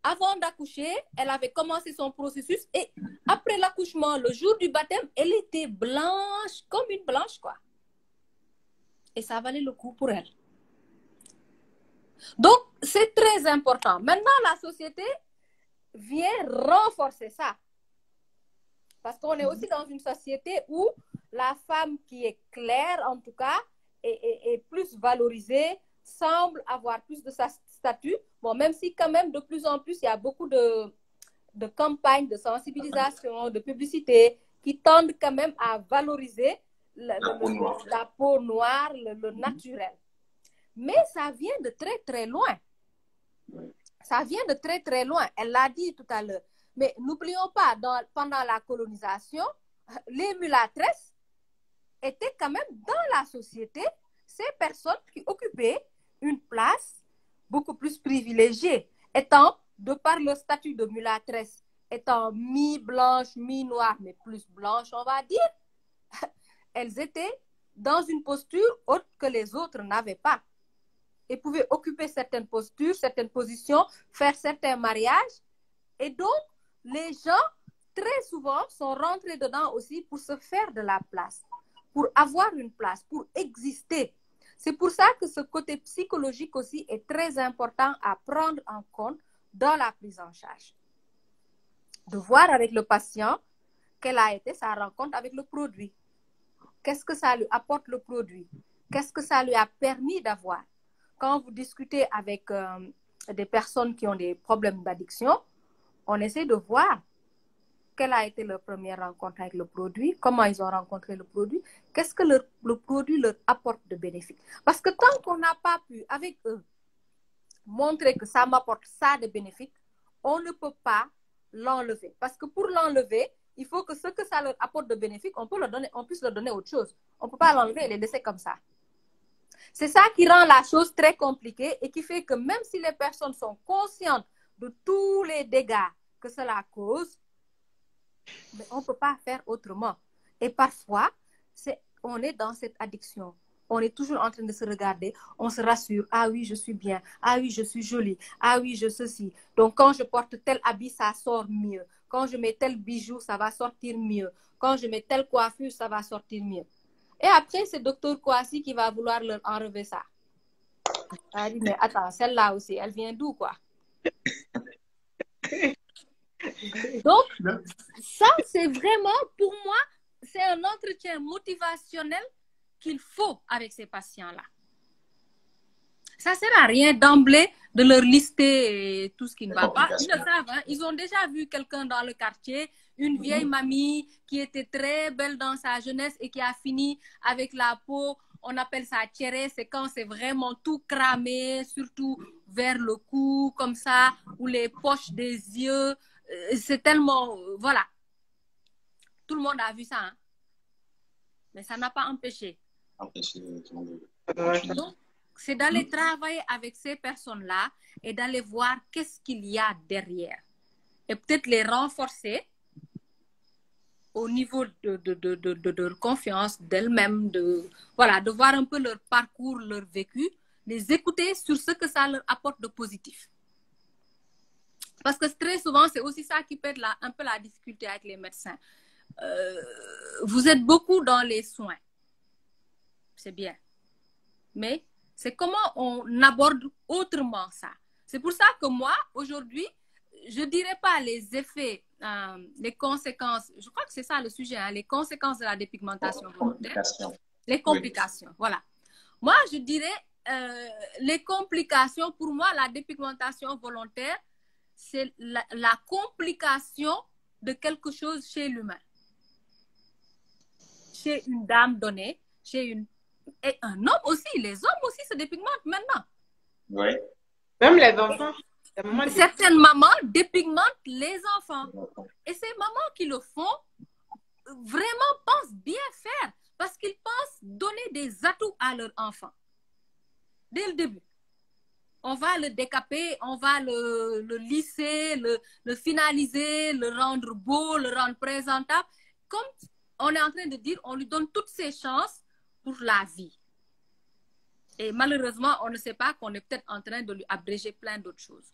avant d'accoucher, elle avait commencé son processus. Et après l'accouchement, le jour du baptême, elle était blanche, comme une blanche, quoi. Et ça valait le coup pour elle. Donc, c'est très important. Maintenant, la société vient renforcer ça. Parce qu'on est aussi dans une société où la femme qui est claire, en tout cas, est plus valorisée, semble avoir plus de sa statut. Bon, même si quand même, de plus en plus, il y a beaucoup de campagnes de sensibilisation, de publicité qui tendent quand même à valoriser la peau noire, le naturel. Mais ça vient de très, très loin. Ça vient de très, très loin. Elle l'a dit tout à l'heure. Mais n'oublions pas, pendant la colonisation, les mulâtresses étaient quand même dans la société ces personnes qui occupaient une place beaucoup plus privilégiée, étant, de par le statut de mulâtresse, étant mi-blanche, mi-noire, mais plus blanche, on va dire, elles étaient dans une posture autre que les autres n'avaient pas. et pouvaient occuper certaines postures, certaines positions, faire certains mariages. Et donc, les gens, très souvent, sont rentrés dedans aussi pour se faire de la place, pour avoir une place, pour exister. C'est pour ça que ce côté psychologique aussi est très important à prendre en compte dans la prise en charge. De voir avec le patient quelle a été sa rencontre avec le produit. Qu'est-ce que ça lui apporte le produit? Qu'est-ce que ça lui a permis d'avoir? Quand vous discutez avec des personnes qui ont des problèmes d'addiction, on essaie de voir quelle a été leur première rencontre avec le produit, comment ils ont rencontré le produit, qu'est-ce que le produit leur apporte de bénéfique. Parce que tant qu'on n'a pas pu, avec eux, montrer que ça m'apporte ça de bénéfique, on ne peut pas l'enlever. Parce que pour l'enlever, il faut que ce que ça leur apporte de bénéfique, on puisse leur donner autre chose. On ne peut pas l'enlever et les laisser comme ça. C'est ça qui rend la chose très compliquée et qui fait que même si les personnes sont conscientes de tous les dégâts que cela cause, mais on ne peut pas faire autrement. Et parfois, on est dans cette addiction. On est toujours en train de se regarder, on se rassure, ah oui, je suis bien, ah oui, je suis jolie, ah oui, je ceci. Donc, quand je porte tel habit, ça sort mieux. Quand je mets tel bijou, ça va sortir mieux. Quand je mets telle coiffure, ça va sortir mieux. Et après, c'est Dr Kouassi qui va vouloir leur enlever ça. Elle dit, mais attends, celle-là aussi, elle vient d'où, quoi? Donc, ça, c'est vraiment, pour moi, c'est un entretien motivationnel qu'il faut avec ces patients-là. Ça ne sert à rien d'emblée de leur lister tout ce qui ne va pas. Ils le savent, hein? Ils ont déjà vu quelqu'un dans le quartier, une vieille mamie qui était très belle dans sa jeunesse et qui a fini avec la peau, on appelle ça tchéré, c'est quand c'est vraiment tout cramé, surtout vers le cou, comme ça, ou les poches des yeux. C'est tellement... voilà. Tout le monde a vu ça, hein? Mais ça n'a pas empêché. Donc, c'est d'aller travailler avec ces personnes-là et d'aller voir qu'est-ce qu'il y a derrière. Et peut-être les renforcer au niveau de confiance d'elles-mêmes, de voir un peu leur parcours, leur vécu, les écouter sur ce que ça leur apporte de positif. Parce que très souvent, c'est aussi ça qui peut être un peu la difficulté avec les médecins. Vous êtes beaucoup dans les soins. C'est bien. Mais c'est comment on aborde autrement ça. C'est pour ça que moi, aujourd'hui, je ne dirais pas les effets, les conséquences, je crois que c'est ça le sujet, hein, les conséquences de la dépigmentation volontaire. Les complications, oui. Voilà. Moi, je dirais, les complications, pour moi, la dépigmentation volontaire, c'est la complication de quelque chose chez l'humain. Chez une dame donnée, et un homme aussi, les hommes aussi se dépigmentent maintenant. Oui. Même les enfants. Certaines mamans dépigmentent les enfants. Et ces mamans qui le font, vraiment pensent bien faire parce qu'ils pensent donner des atouts à leur enfant. Dès le début. On va le décaper, on va le lisser, le finaliser, le rendre beau, le rendre présentable. Comme on est en train de dire, on lui donne toutes ses chances pour la vie. Et malheureusement, on ne sait pas qu'on est peut-être en train de lui abréger plein d'autres choses.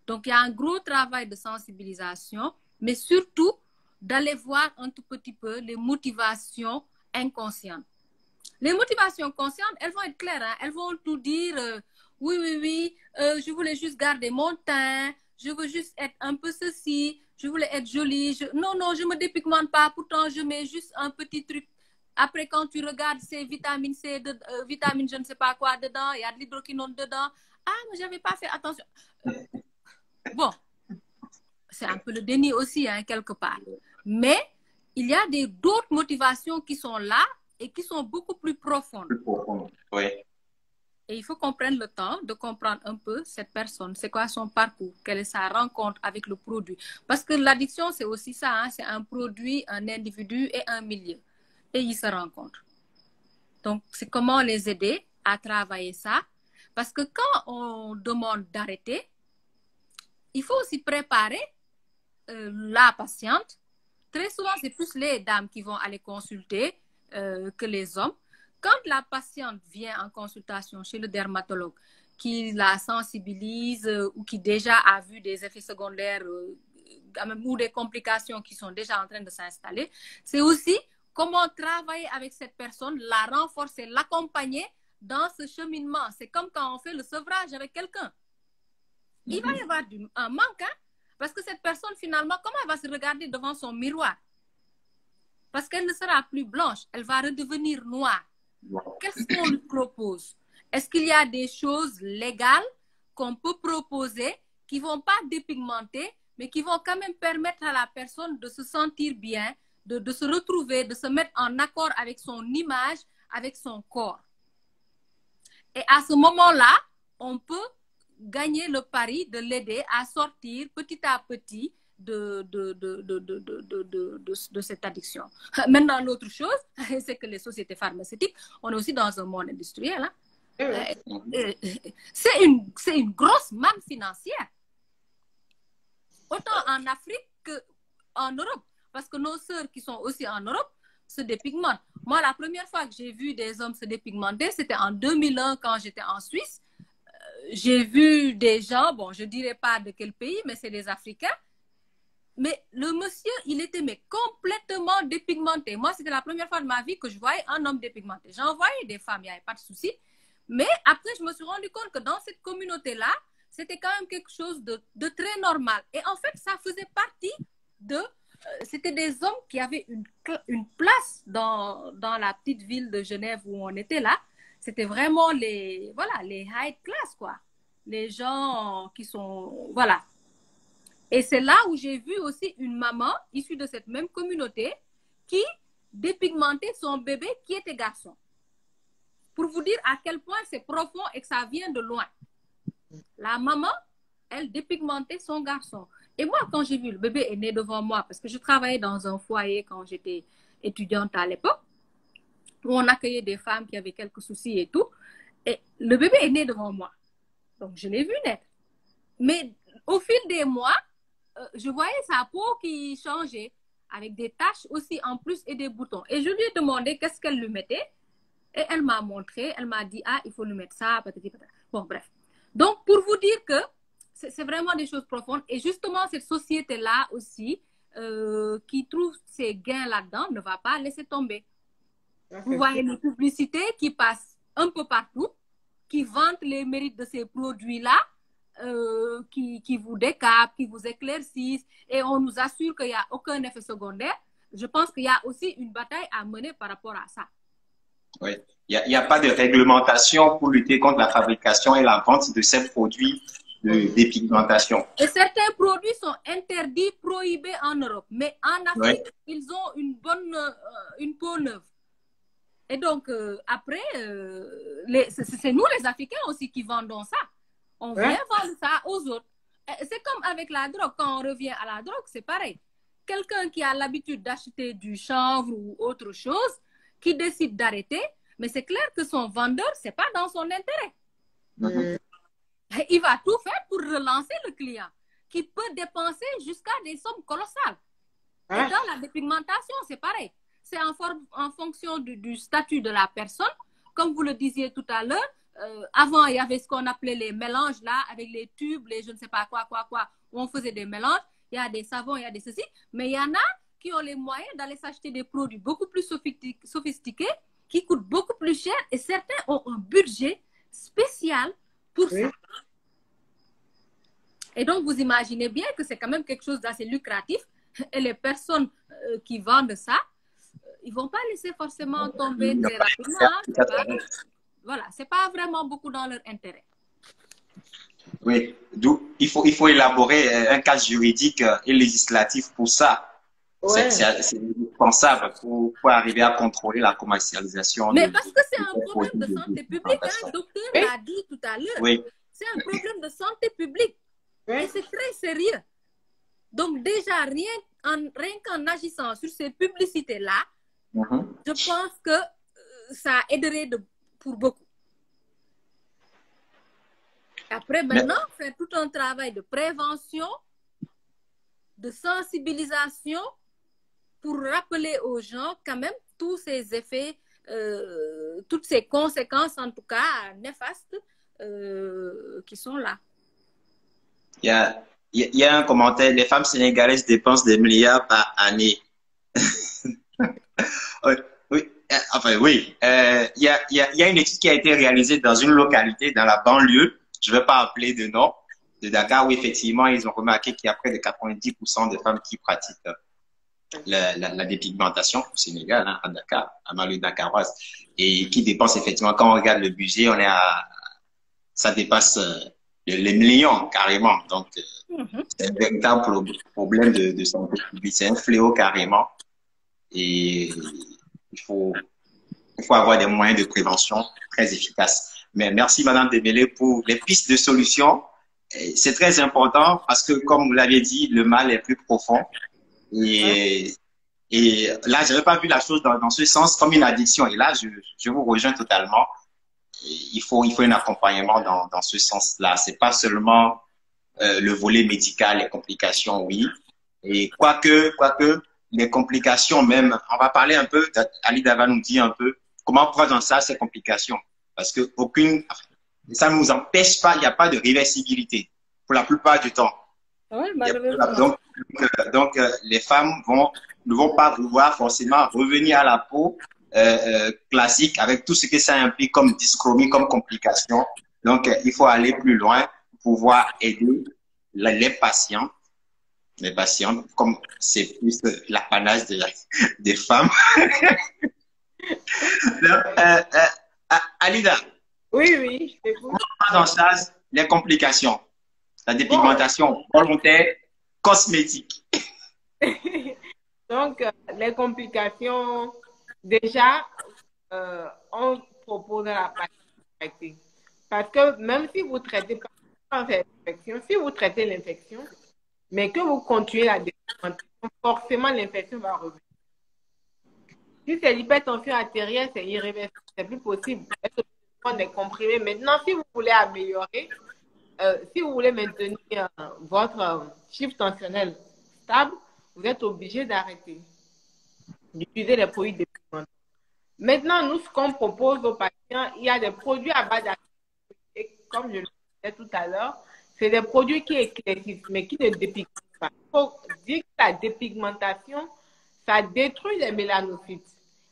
Donc, il y a un gros travail de sensibilisation, mais surtout d'aller voir un tout petit peu les motivations inconscientes. Les motivations conscientes, elles vont être claires. Hein? Elles vont tout dire, oui, je voulais juste garder mon teint, je veux juste être un peu ceci, je voulais être jolie. Non, je ne me dépigmente pas, pourtant je mets juste un petit truc. Après, quand tu regardes ces vitamines C, vitamines je ne sais pas quoi dedans, il y a de l'hydroquinone dedans. Ah, mais je n'avais pas fait attention. Bon, c'est un peu le déni aussi, hein, quelque part. Mais il y a d'autres motivations qui sont là et qui sont beaucoup plus profondes. Oui. Et il faut qu'on prenne le temps de comprendre un peu cette personne. C'est quoi son parcours? Quelle est sa rencontre avec le produit? Parce que l'addiction, c'est aussi ça. Hein, c'est un produit, un individu et un milieu. Et ils se rencontrent. Donc, c'est comment les aider à travailler ça. Parce que quand on demande d'arrêter, il faut aussi préparer la patiente. Très souvent, c'est plus les dames qui vont aller consulter que les hommes. Quand la patiente vient en consultation chez le dermatologue, qui la sensibilise ou qui déjà a vu des effets secondaires ou des complications qui sont déjà en train de s'installer. C'est aussi comment travailler avec cette personne, la renforcer, l'accompagner dans ce cheminement. C'est comme quand on fait le sevrage avec quelqu'un. Il va y avoir un manque, hein, parce que cette personne, finalement, comment elle va se regarder devant son miroir? Parce qu'elle ne sera plus blanche, elle va redevenir noire. Qu'est-ce qu'on lui propose? Est-ce qu'il y a des choses légales qu'on peut proposer qui ne vont pas dépigmenter, mais qui vont quand même permettre à la personne de se sentir bien, de se retrouver, de se mettre en accord avec son image, avec son corps? Et à ce moment-là, on peut gagner le pari de l'aider à sortir petit à petit de cette addiction. Maintenant, l'autre chose, c'est que les sociétés pharmaceutiques, on est aussi dans un monde industriel. Hein? C'est une grosse manne financière. Autant en Afrique qu'en Europe. Parce que nos sœurs qui sont aussi en Europe se dépigmentent. Moi, la première fois que j'ai vu des hommes se dépigmenter, c'était en 2001 quand j'étais en Suisse. J'ai vu des gens, bon, je ne dirais pas de quel pays, mais c'est des Africains. Mais le monsieur, il était complètement dépigmenté. Moi, c'était la première fois de ma vie que je voyais un homme dépigmenté. J'en voyais des femmes, il n'y avait pas de souci. Mais après, je me suis rendu compte que dans cette communauté-là, c'était quand même quelque chose de très normal. Et en fait, ça faisait partie de... c'était des hommes qui avaient une place dans la petite ville de Genève où on était là. C'était vraiment les high class, quoi. Les gens qui sont... Voilà. Et c'est là où j'ai vu aussi une maman issue de cette même communauté qui dépigmentait son bébé qui était garçon. Pour vous dire à quel point c'est profond et que ça vient de loin. La maman, elle dépigmentait son garçon. Et moi, quand j'ai vu le bébé est né devant moi, parce que je travaillais dans un foyer quand j'étais étudiante à l'époque, où on accueillait des femmes qui avaient quelques soucis et tout. Et le bébé est né devant moi. Donc, je l'ai vu naître. Mais au fil des mois, je voyais sa peau qui changeait, avec des taches aussi en plus et des boutons. Et je lui ai demandé qu'est-ce qu'elle lui mettait. Et elle m'a montré, elle m'a dit, ah, il faut lui mettre ça, patati, patata. Bon, bref. Donc, pour vous dire que c'est vraiment des choses profondes. Et justement, cette société-là aussi, qui trouve ses gains là-dedans, ne va pas laisser tomber. Vous voyez les publicités qui passent un peu partout, qui vantent les mérites de ces produits-là, qui vous décapent, qui vous éclaircissent, et on nous assure qu'il n'y a aucun effet secondaire. Je pense qu'il y a aussi une bataille à mener par rapport à ça. Oui, il n'y a pas de réglementation pour lutter contre la fabrication et la vente de ces produits de dépigmentation. Et certains produits sont interdits, prohibés en Europe, mais en Afrique, ils ont une peau neuve. Et donc, après, c'est nous les Africains aussi qui vendons ça. On vient vendre ça aux autres. C'est comme avec la drogue. Quand on revient à la drogue, c'est pareil. Quelqu'un qui a l'habitude d'acheter du chanvre ou autre chose, qui décide d'arrêter, mais c'est clair que son vendeur, ce n'est pas dans son intérêt. Il va tout faire pour relancer le client, qui peut dépenser jusqu'à des sommes colossales. Et dans la dépigmentation, c'est pareil. C'est en fonction du statut de la personne. Comme vous le disiez tout à l'heure, avant, il y avait ce qu'on appelait les mélanges, là, avec les tubes, les je ne sais pas quoi, où on faisait des mélanges. Il y a des savons, il y a des ceci. Mais il y en a qui ont les moyens d'aller s'acheter des produits beaucoup plus sophistiqués, qui coûtent beaucoup plus cher, et certains ont un budget spécial pour ça. Et donc, vous imaginez bien que c'est quand même quelque chose d'assez lucratif, et les personnes qui vendent ça, ils ne vont pas laisser forcément tomber très rapidement. Voilà, ce n'est pas vraiment beaucoup dans leur intérêt. Oui, d'où il faut élaborer un cadre juridique et législatif pour ça. C'est indispensable pour arriver à contrôler la commercialisation. Mais parce que c'est un problème de santé publique, hein, le docteur l'a dit tout à l'heure. C'est un problème de santé publique. Et c'est très sérieux. Donc déjà, rien qu'en agissant sur ces publicités-là, je pense que ça aiderait pour beaucoup. Après, maintenant, faire tout un travail de prévention, de sensibilisation, pour rappeler aux gens quand même tous ces effets, toutes ces conséquences, en tout cas néfastes, qui sont là. Il y a un commentaire, les femmes sénégalaises dépensent des milliards par année. Oui, oui, enfin oui. Il y a une étude qui a été réalisée dans une localité dans la banlieue, je ne vais pas appeler de nom, de Dakar, où effectivement ils ont remarqué qu'il y a près de 90% de femmes qui pratiquent la dépigmentation au Sénégal, hein, à Dakar, à Malou Dakaroise, et qui dépensent effectivement, quand on regarde le budget, ça dépasse les millions carrément. Donc, c'est un véritable problème de santé publique. C'est un fléau carrément. Et il faut avoir des moyens de prévention très efficaces. Mais merci, Madame Dembélé, pour les pistes de solutions. C'est très important parce que, comme vous l'avez dit, le mal est plus profond. Et là, je n'avais pas vu la chose dans ce sens comme une addiction. Et là, je vous rejoins totalement. Il faut un accompagnement dans ce sens-là. C'est pas seulement le volet médical, les complications, oui. Et quoique les complications même, on va parler un peu, Alida va nous dire un peu comment prendre en charge ces complications. Parce que ça ne nous empêche pas, il n'y a pas de réversibilité pour la plupart du temps. Oui, malheureusement. Donc, les femmes ne vont pas vouloir forcément revenir à la peau classique avec tout ce que ça implique comme dyschromie, comme complication. Donc, il faut aller plus loin pour pouvoir aider les patients, comme c'est plus l'apanage des femmes. Alida. Oui, je t'écoute. Prendre en charge les complications, la dépigmentation volontaire, cosmétique. Donc, les complications, déjà, on propose la pratique. Parce que même si vous traitez pas l'infection, si vous traitez l'infection, mais que vous continuez la dépigmentation, forcément l'infection va revenir. Si c'est l'hypertension artérielle, c'est irréversible, c'est plus possible. Vous prendre des comprimés. Maintenant, si vous voulez améliorer, si vous voulez maintenir votre chiffre tensionnel stable, vous êtes obligé d'arrêter d'utiliser les produits dépigmentants. Maintenant, nous, ce qu'on propose aux patients, il y a des produits à base d'acide. Et comme je le disais tout à l'heure, c'est des produits qui éclaircissent, mais qui ne dépigmentent pas. Il faut dire que la dépigmentation, ça détruit les mélanocytes.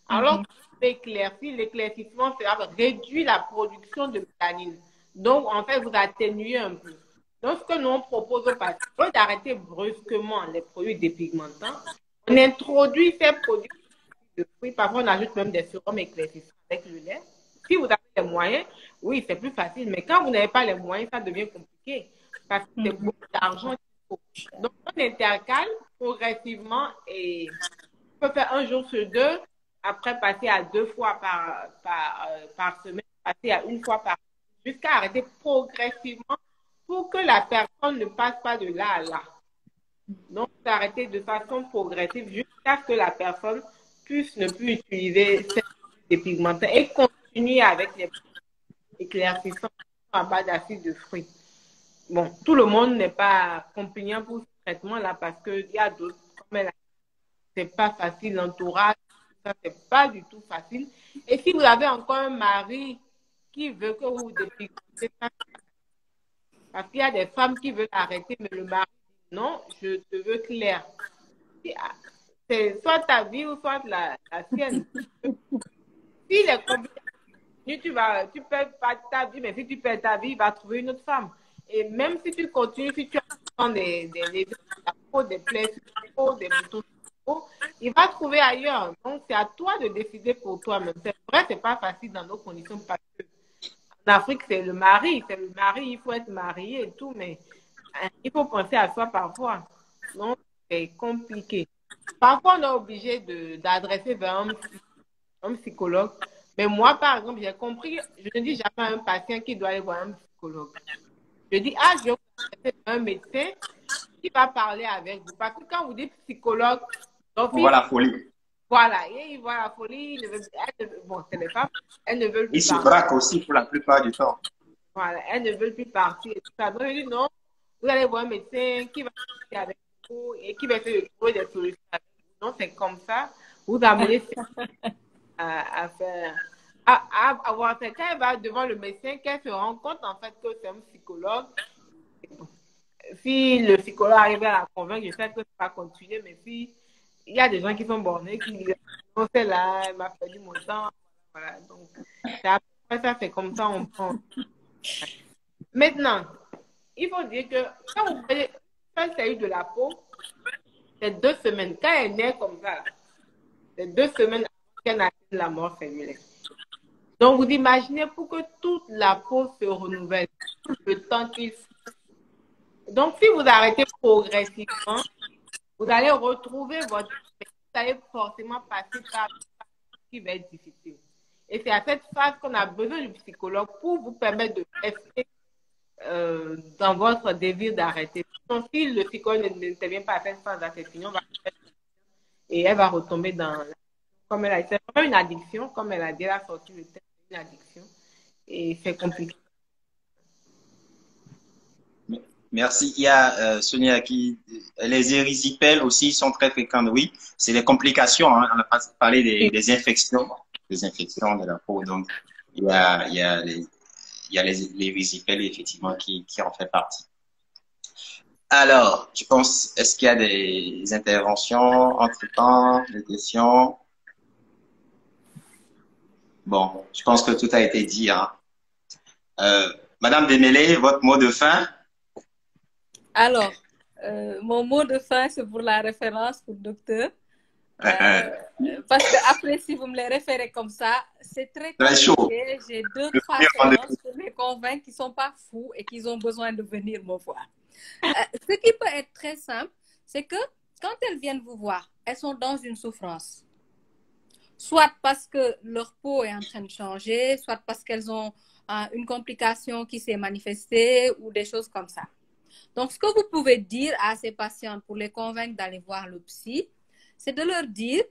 Alors que l'éclaircissement, ça réduit la production de mélanine. Donc, en fait, vous atténuez un peu. Donc, ce que nous on propose aux patients, c'est d'arrêter brusquement les produits dépigmentants. On introduit ces produits de fruits. Parfois, on ajoute même des sérums éclaircissants avec le lait. Si vous avez les moyens, oui, c'est plus facile. Mais quand vous n'avez pas les moyens, ça devient compliqué. Parce que c'est beaucoup d'argent qu'il faut. Donc, on intercale progressivement et on peut faire un jour sur deux, après passer à 2 fois par semaine, passer à 1 fois par semaine, jusqu'à arrêter progressivement pour que la personne ne passe pas de là à là. Donc, arrêter de façon progressive jusqu'à ce que la personne puisse ne plus utiliser ces dépigmentants et continuer avec les éclaircissants à base d'acide de fruits. Bon, tout le monde n'est pas compliant pour ce traitement-là parce qu'il y a d'autres, comme elle a dit, c'est pas facile, l'entourage, ça c'est pas du tout facile. Et si vous avez encore un mari qui veut que vous dépigmentez, parce qu'il y a des femmes qui veulent arrêter, mais le mari dit non, je te veux clair. C'est soit ta vie ou soit la sienne. Si les complications, tu perds pas ta vie, mais si tu perds ta vie, il va trouver une autre femme. Et même si tu continues, si tu as des plaies sur la peau, des boutons sur la peau, il va trouver ailleurs. Donc, c'est à toi de décider pour toi-même. C'est vrai, c'est pas facile dans nos conditions parce que en Afrique, c'est le mari, il faut être marié et tout, mais il faut penser à soi parfois. Donc, c'est compliqué. Parfois, on est obligé d'adresser vers un psychologue. Mais moi, par exemple, j'ai compris, je ne dis jamais à un patient qui doit aller voir un psychologue. Je dis, je vais adresser un médecin qui va parler avec vous. Parce que quand vous dites psychologue, on voit la folie. Voilà, et il voit la folie, bon, c'est les femmes, elles ne veulent plus partir. Ils se braquent aussi pour la plupart du temps. Voilà, elles ne veulent plus partir. Et tout ça. Donc, je dis non, vous allez voir un médecin qui va parler avec vous et qui va essayer de trouver des solutions avec vous. Donc, c'est comme ça, vous amenez à faire avoir fait, quand elle va devant le médecin, qu'elle se rend compte en fait que c'est un psychologue. Si le psychologue arrive à la convaincre, je sais que ça va continuer, mais si il y a des gens qui sont bornés, qui disent non, c'est là, elle m'a perdu mon temps. Voilà, donc c'est comme ça, on prend. Maintenant, il faut dire que quand vous voyez un saillie de la peau, c'est 2 semaines. Quand elle naît comme ça, c'est 2 semaines avant qu'elle atteigne la mort cellulaire. Donc, vous imaginez pour que toute la peau se renouvelle, le temps qu'il faut. Donc, si vous arrêtez progressivement, vous allez retrouver votre... Vous allez forcément passer par ce qui va être difficile. Et c'est à cette phase qu'on a besoin du psychologue pour vous permettre de rester dans votre désir d'arrêter. Donc, si le psychologue n'intervient pas à cette phase d'affection, et elle va retomber dans... Comme elle a dit, c'est vraiment une addiction, comme elle a dit, elle a sorti le terme, une addiction. Et c'est compliqué. Merci. Il y a Sonia qui... Les érysipèles aussi sont très fréquentes, oui. C'est les complications, hein. On a parlé des infections de la peau. Donc, il y a les érysipèles, effectivement, qui en fait partie. Alors, je pense, est-ce qu'il y a des interventions entre-temps, des questions? Bon, je pense que tout a été dit, hein. Madame Desmêlés, votre mot de fin? Alors, mon mot de fin, c'est pour la référence pour le docteur. Parce que après, si vous me les référez comme ça, c'est très compliqué. J'ai 2-3 séances pour les convaincre qu'ils ne sont pas fous et qu'ils ont besoin de venir me voir. Ce qui peut être très simple, c'est que quand elles viennent vous voir, elles sont dans une souffrance. Soit parce que leur peau est en train de changer, soit parce qu'elles ont une complication qui s'est manifestée ou des choses comme ça. Donc, ce que vous pouvez dire à ces patientes pour les convaincre d'aller voir le psy, c'est de leur dire,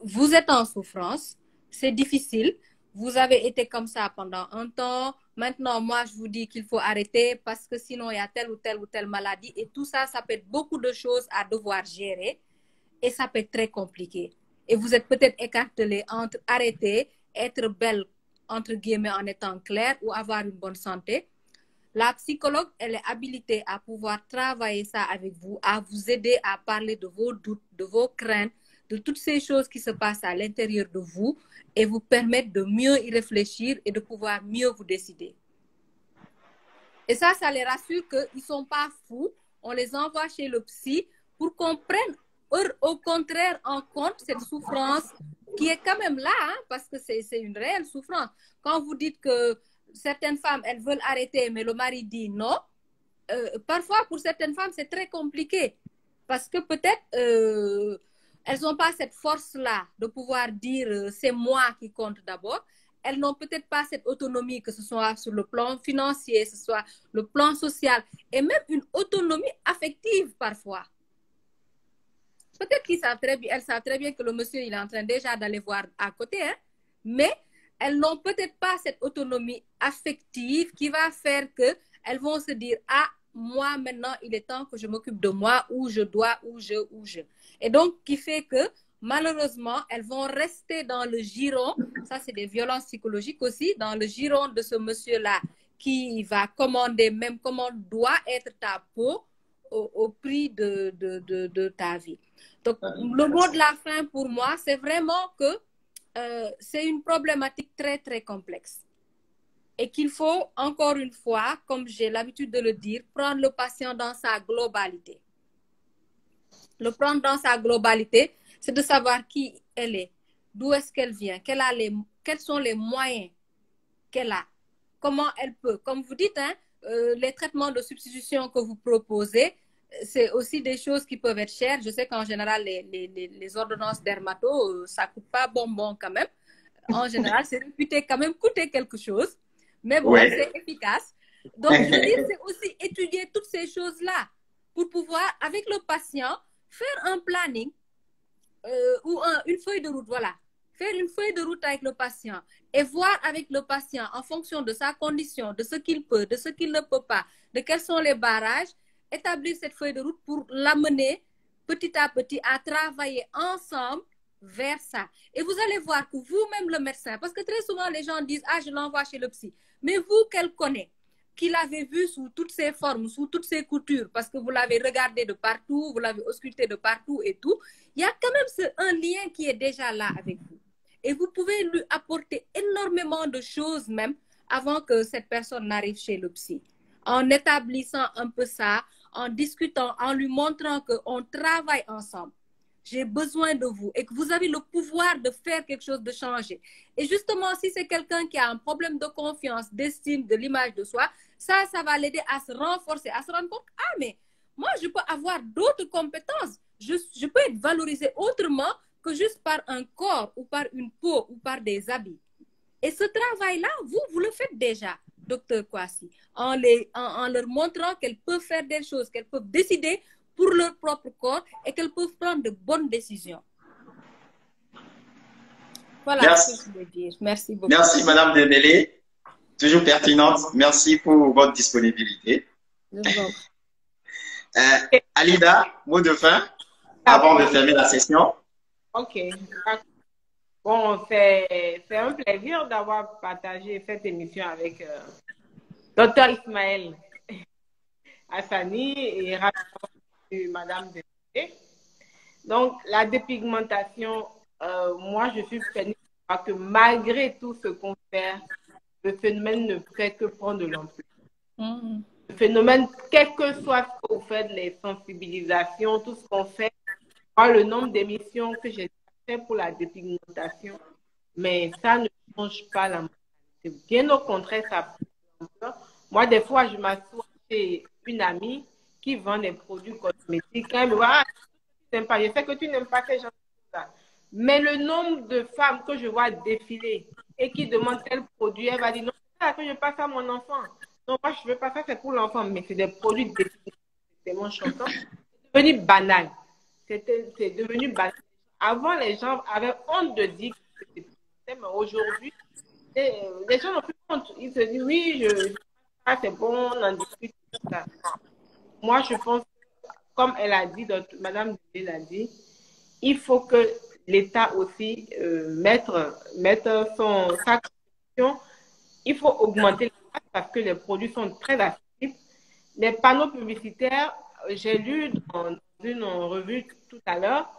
vous êtes en souffrance, c'est difficile, vous avez été comme ça pendant un temps, maintenant, moi, je vous dis qu'il faut arrêter parce que sinon, il y a telle ou telle maladie et tout ça, ça peut être beaucoup de choses à devoir gérer et ça peut être très compliqué. Et vous êtes peut-être écartelé entre arrêter, être belle, entre guillemets, en étant claire ou avoir une bonne santé. La psychologue, elle est habilitée à pouvoir travailler ça avec vous, à vous aider à parler de vos doutes, de vos craintes, de toutes ces choses qui se passent à l'intérieur de vous et vous permettre de mieux y réfléchir et de pouvoir mieux vous décider. Et ça les rassure qu'ils ne sont pas fous. On les envoie chez le psy pour qu'on prenne au contraire en compte cette souffrance qui est quand même là, hein, parce que c'est une réelle souffrance. Quand vous dites que certaines femmes, elles veulent arrêter, mais le mari dit non. Parfois, pour certaines femmes, c'est très compliqué parce que peut-être elles n'ont pas cette force-là de pouvoir dire c'est moi qui compte d'abord. Elles n'ont peut-être pas cette autonomie, que ce soit sur le plan financier, que ce soit le plan social, et même une autonomie affective parfois. Peut-être elles savent très bien que le monsieur, il est en train déjà d'aller voir à côté, hein, mais elles n'ont peut-être pas cette autonomie affective qui va faire qu'elles vont se dire « Ah, moi, maintenant, il est temps que je m'occupe de moi, ou je dois, ou je. » Et donc, qui fait que, malheureusement, elles vont rester dans le giron, ça c'est des violences psychologiques aussi, dans le giron de ce monsieur-là qui va commander même comment doit être ta peau au prix de ta vie. Donc, le mot de la fin pour moi, c'est vraiment que c'est une problématique très, très complexe. Et qu'il faut, encore une fois, comme j'ai l'habitude de le dire, prendre le patient dans sa globalité. Le prendre dans sa globalité, c'est de savoir qui elle est, d'où est-ce qu'elle vient, quels sont les moyens qu'elle a, comment elle peut. Comme vous dites, hein, les traitements de substitution que vous proposez, c'est aussi des choses qui peuvent être chères. Je sais qu'en général, les ordonnances dermato, ça ne coûte pas bonbon quand même. En général, c'est réputé quand même coûter quelque chose. Mais bon, ouais, c'est efficace. Donc, je veux dire, c'est aussi étudier toutes ces choses-là pour pouvoir, avec le patient, faire un planning ou une feuille de route, voilà. Faire une feuille de route avec le patient et voir avec le patient en fonction de sa condition, de ce qu'il peut, de ce qu'il ne peut pas, de quels sont les barrages, établir cette feuille de route pour l'amener petit à petit à travailler ensemble vers ça. Et vous allez voir que vous-même, le médecin, parce que très souvent, les gens disent, ah, je l'envoie chez le psy. Mais vous, qu'elle connaît, qui l'avez vu sous toutes ses formes, sous toutes ses coutures, parce que vous l'avez regardé de partout, vous l'avez ausculté de partout et tout, il y a quand même un lien qui est déjà là avec vous. Et vous pouvez lui apporter énormément de choses même avant que cette personne n'arrive chez le psy. En établissant un peu ça, en discutant, en lui montrant qu'on travaille ensemble. J'ai besoin de vous et que vous avez le pouvoir de faire quelque chose, de changer. Et justement, si c'est quelqu'un qui a un problème de confiance, d'estime, de l'image de soi, ça va l'aider à se renforcer, à se rendre compte, ah, mais moi, je peux avoir d'autres compétences. Je peux être valorisée autrement que juste par un corps ou par une peau ou par des habits. Et ce travail-là, vous le faites déjà, docteur Kwasi, en leur montrant qu'elles peuvent faire des choses, qu'elles peuvent décider pour leur propre corps et qu'elles peuvent prendre de bonnes décisions. Voilà Merci. ce que je veux dire. Merci beaucoup. Merci, Madame Denele. Toujours pertinente. Merci pour votre disponibilité. Alida, mot de fin avant de fermer la session. Ok. Bon, c'est un plaisir d'avoir partagé cette émission avec Dr Ismaël Hassani et Madame Denele. Donc, la dépigmentation, moi, je suis persuadée que malgré tout ce qu'on fait, le phénomène ne fait que prendre de l'ampleur. Le phénomène, quel que soit ce qu'on fait, les sensibilisations, tout ce qu'on fait, moi, le nombre d'émissions que j'ai fait pour la dépigmentation, mais ça ne change pas la mentalité. Bien au contraire, ça prend de l'ampleur. Moi, des fois, je m'assois chez une amie qui vend des produits cosmétiques. Elle me voit, ah, tu n'aimes pas. Je sais que tu n'aimes pas ces gens comme ça. Mais le nombre de femmes que je vois défiler et qui demandent tel produit, elle va dire non, c'est ça que je passe à mon enfant. Non, moi, je ne veux pas ça, c'est pour l'enfant. Mais c'est des produits tellement choquants. C'est devenu banal. C'est devenu banal. Avant, les gens avaient honte de dire que c'était mais aujourd'hui, les gens n'ont plus honte. Ils se disent oui, c'est bon, on en discute. Tout ça. Moi, je pense, comme elle a dit, Madame Denele l'a dit, il faut que l'État aussi mette sa contribution. Il faut augmenter les prix parce que les produits sont très accessibles. Les panneaux publicitaires, j'ai lu dans une revue tout à l'heure,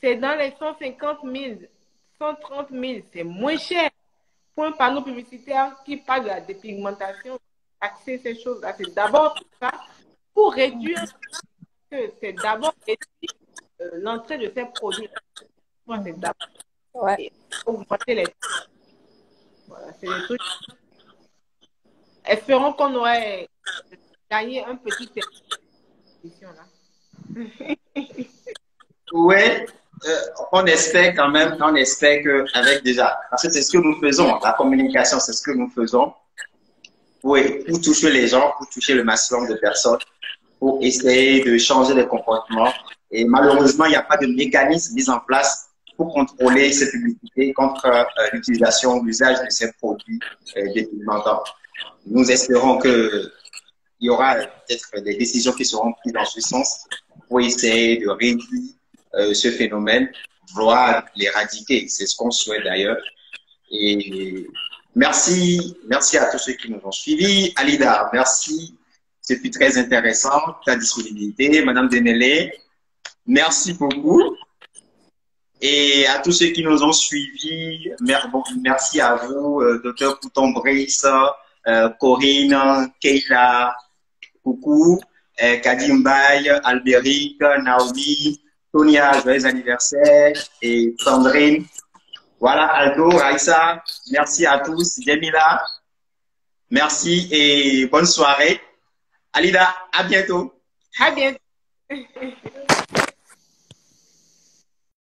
c'est dans les 150 000, 130 000, c'est moins cher pour un panneau publicitaire qui parle de la dépigmentation, accès ces choses-là. C'est d'abord tout ça pour réduire, c'est d'abord réduire l'entrée de ces produits. C'est d'abord augmenter les prix. Voilà, c'est des trucs. Espérons qu'on aurait gagné un petit émission là. Oui, on espère quand même, on espère qu'avec déjà, parce que c'est ce que nous faisons, la communication, c'est ce que nous faisons. Oui, pour toucher les gens, pour toucher le maximum de personnes, pour essayer de changer les comportements. Et malheureusement, il n'y a pas de mécanisme mis en place pour contrôler ces publicités contre l'utilisation, l'usage de ces produits dépigmentants. Nous espérons qu'il y aura peut-être des décisions qui seront prises dans ce sens pour essayer de réduire ce phénomène, voire l'éradiquer. C'est ce qu'on souhaite d'ailleurs. Et merci à tous ceux qui nous ont suivis. Alida, merci. C'était très intéressant, ta disponibilité. Madame Denele, merci beaucoup. Et à tous ceux qui nous ont suivis, merci à vous, Dr Couton-Brice, Corinne, Keila, coucou, Kadimbaye, Albéric, Naomi, Tonia, joyeux anniversaire, et Sandrine. Voilà, Aldo, Raïssa, merci à tous. Jamila, merci et bonne soirée. Alida, à bientôt. À bientôt.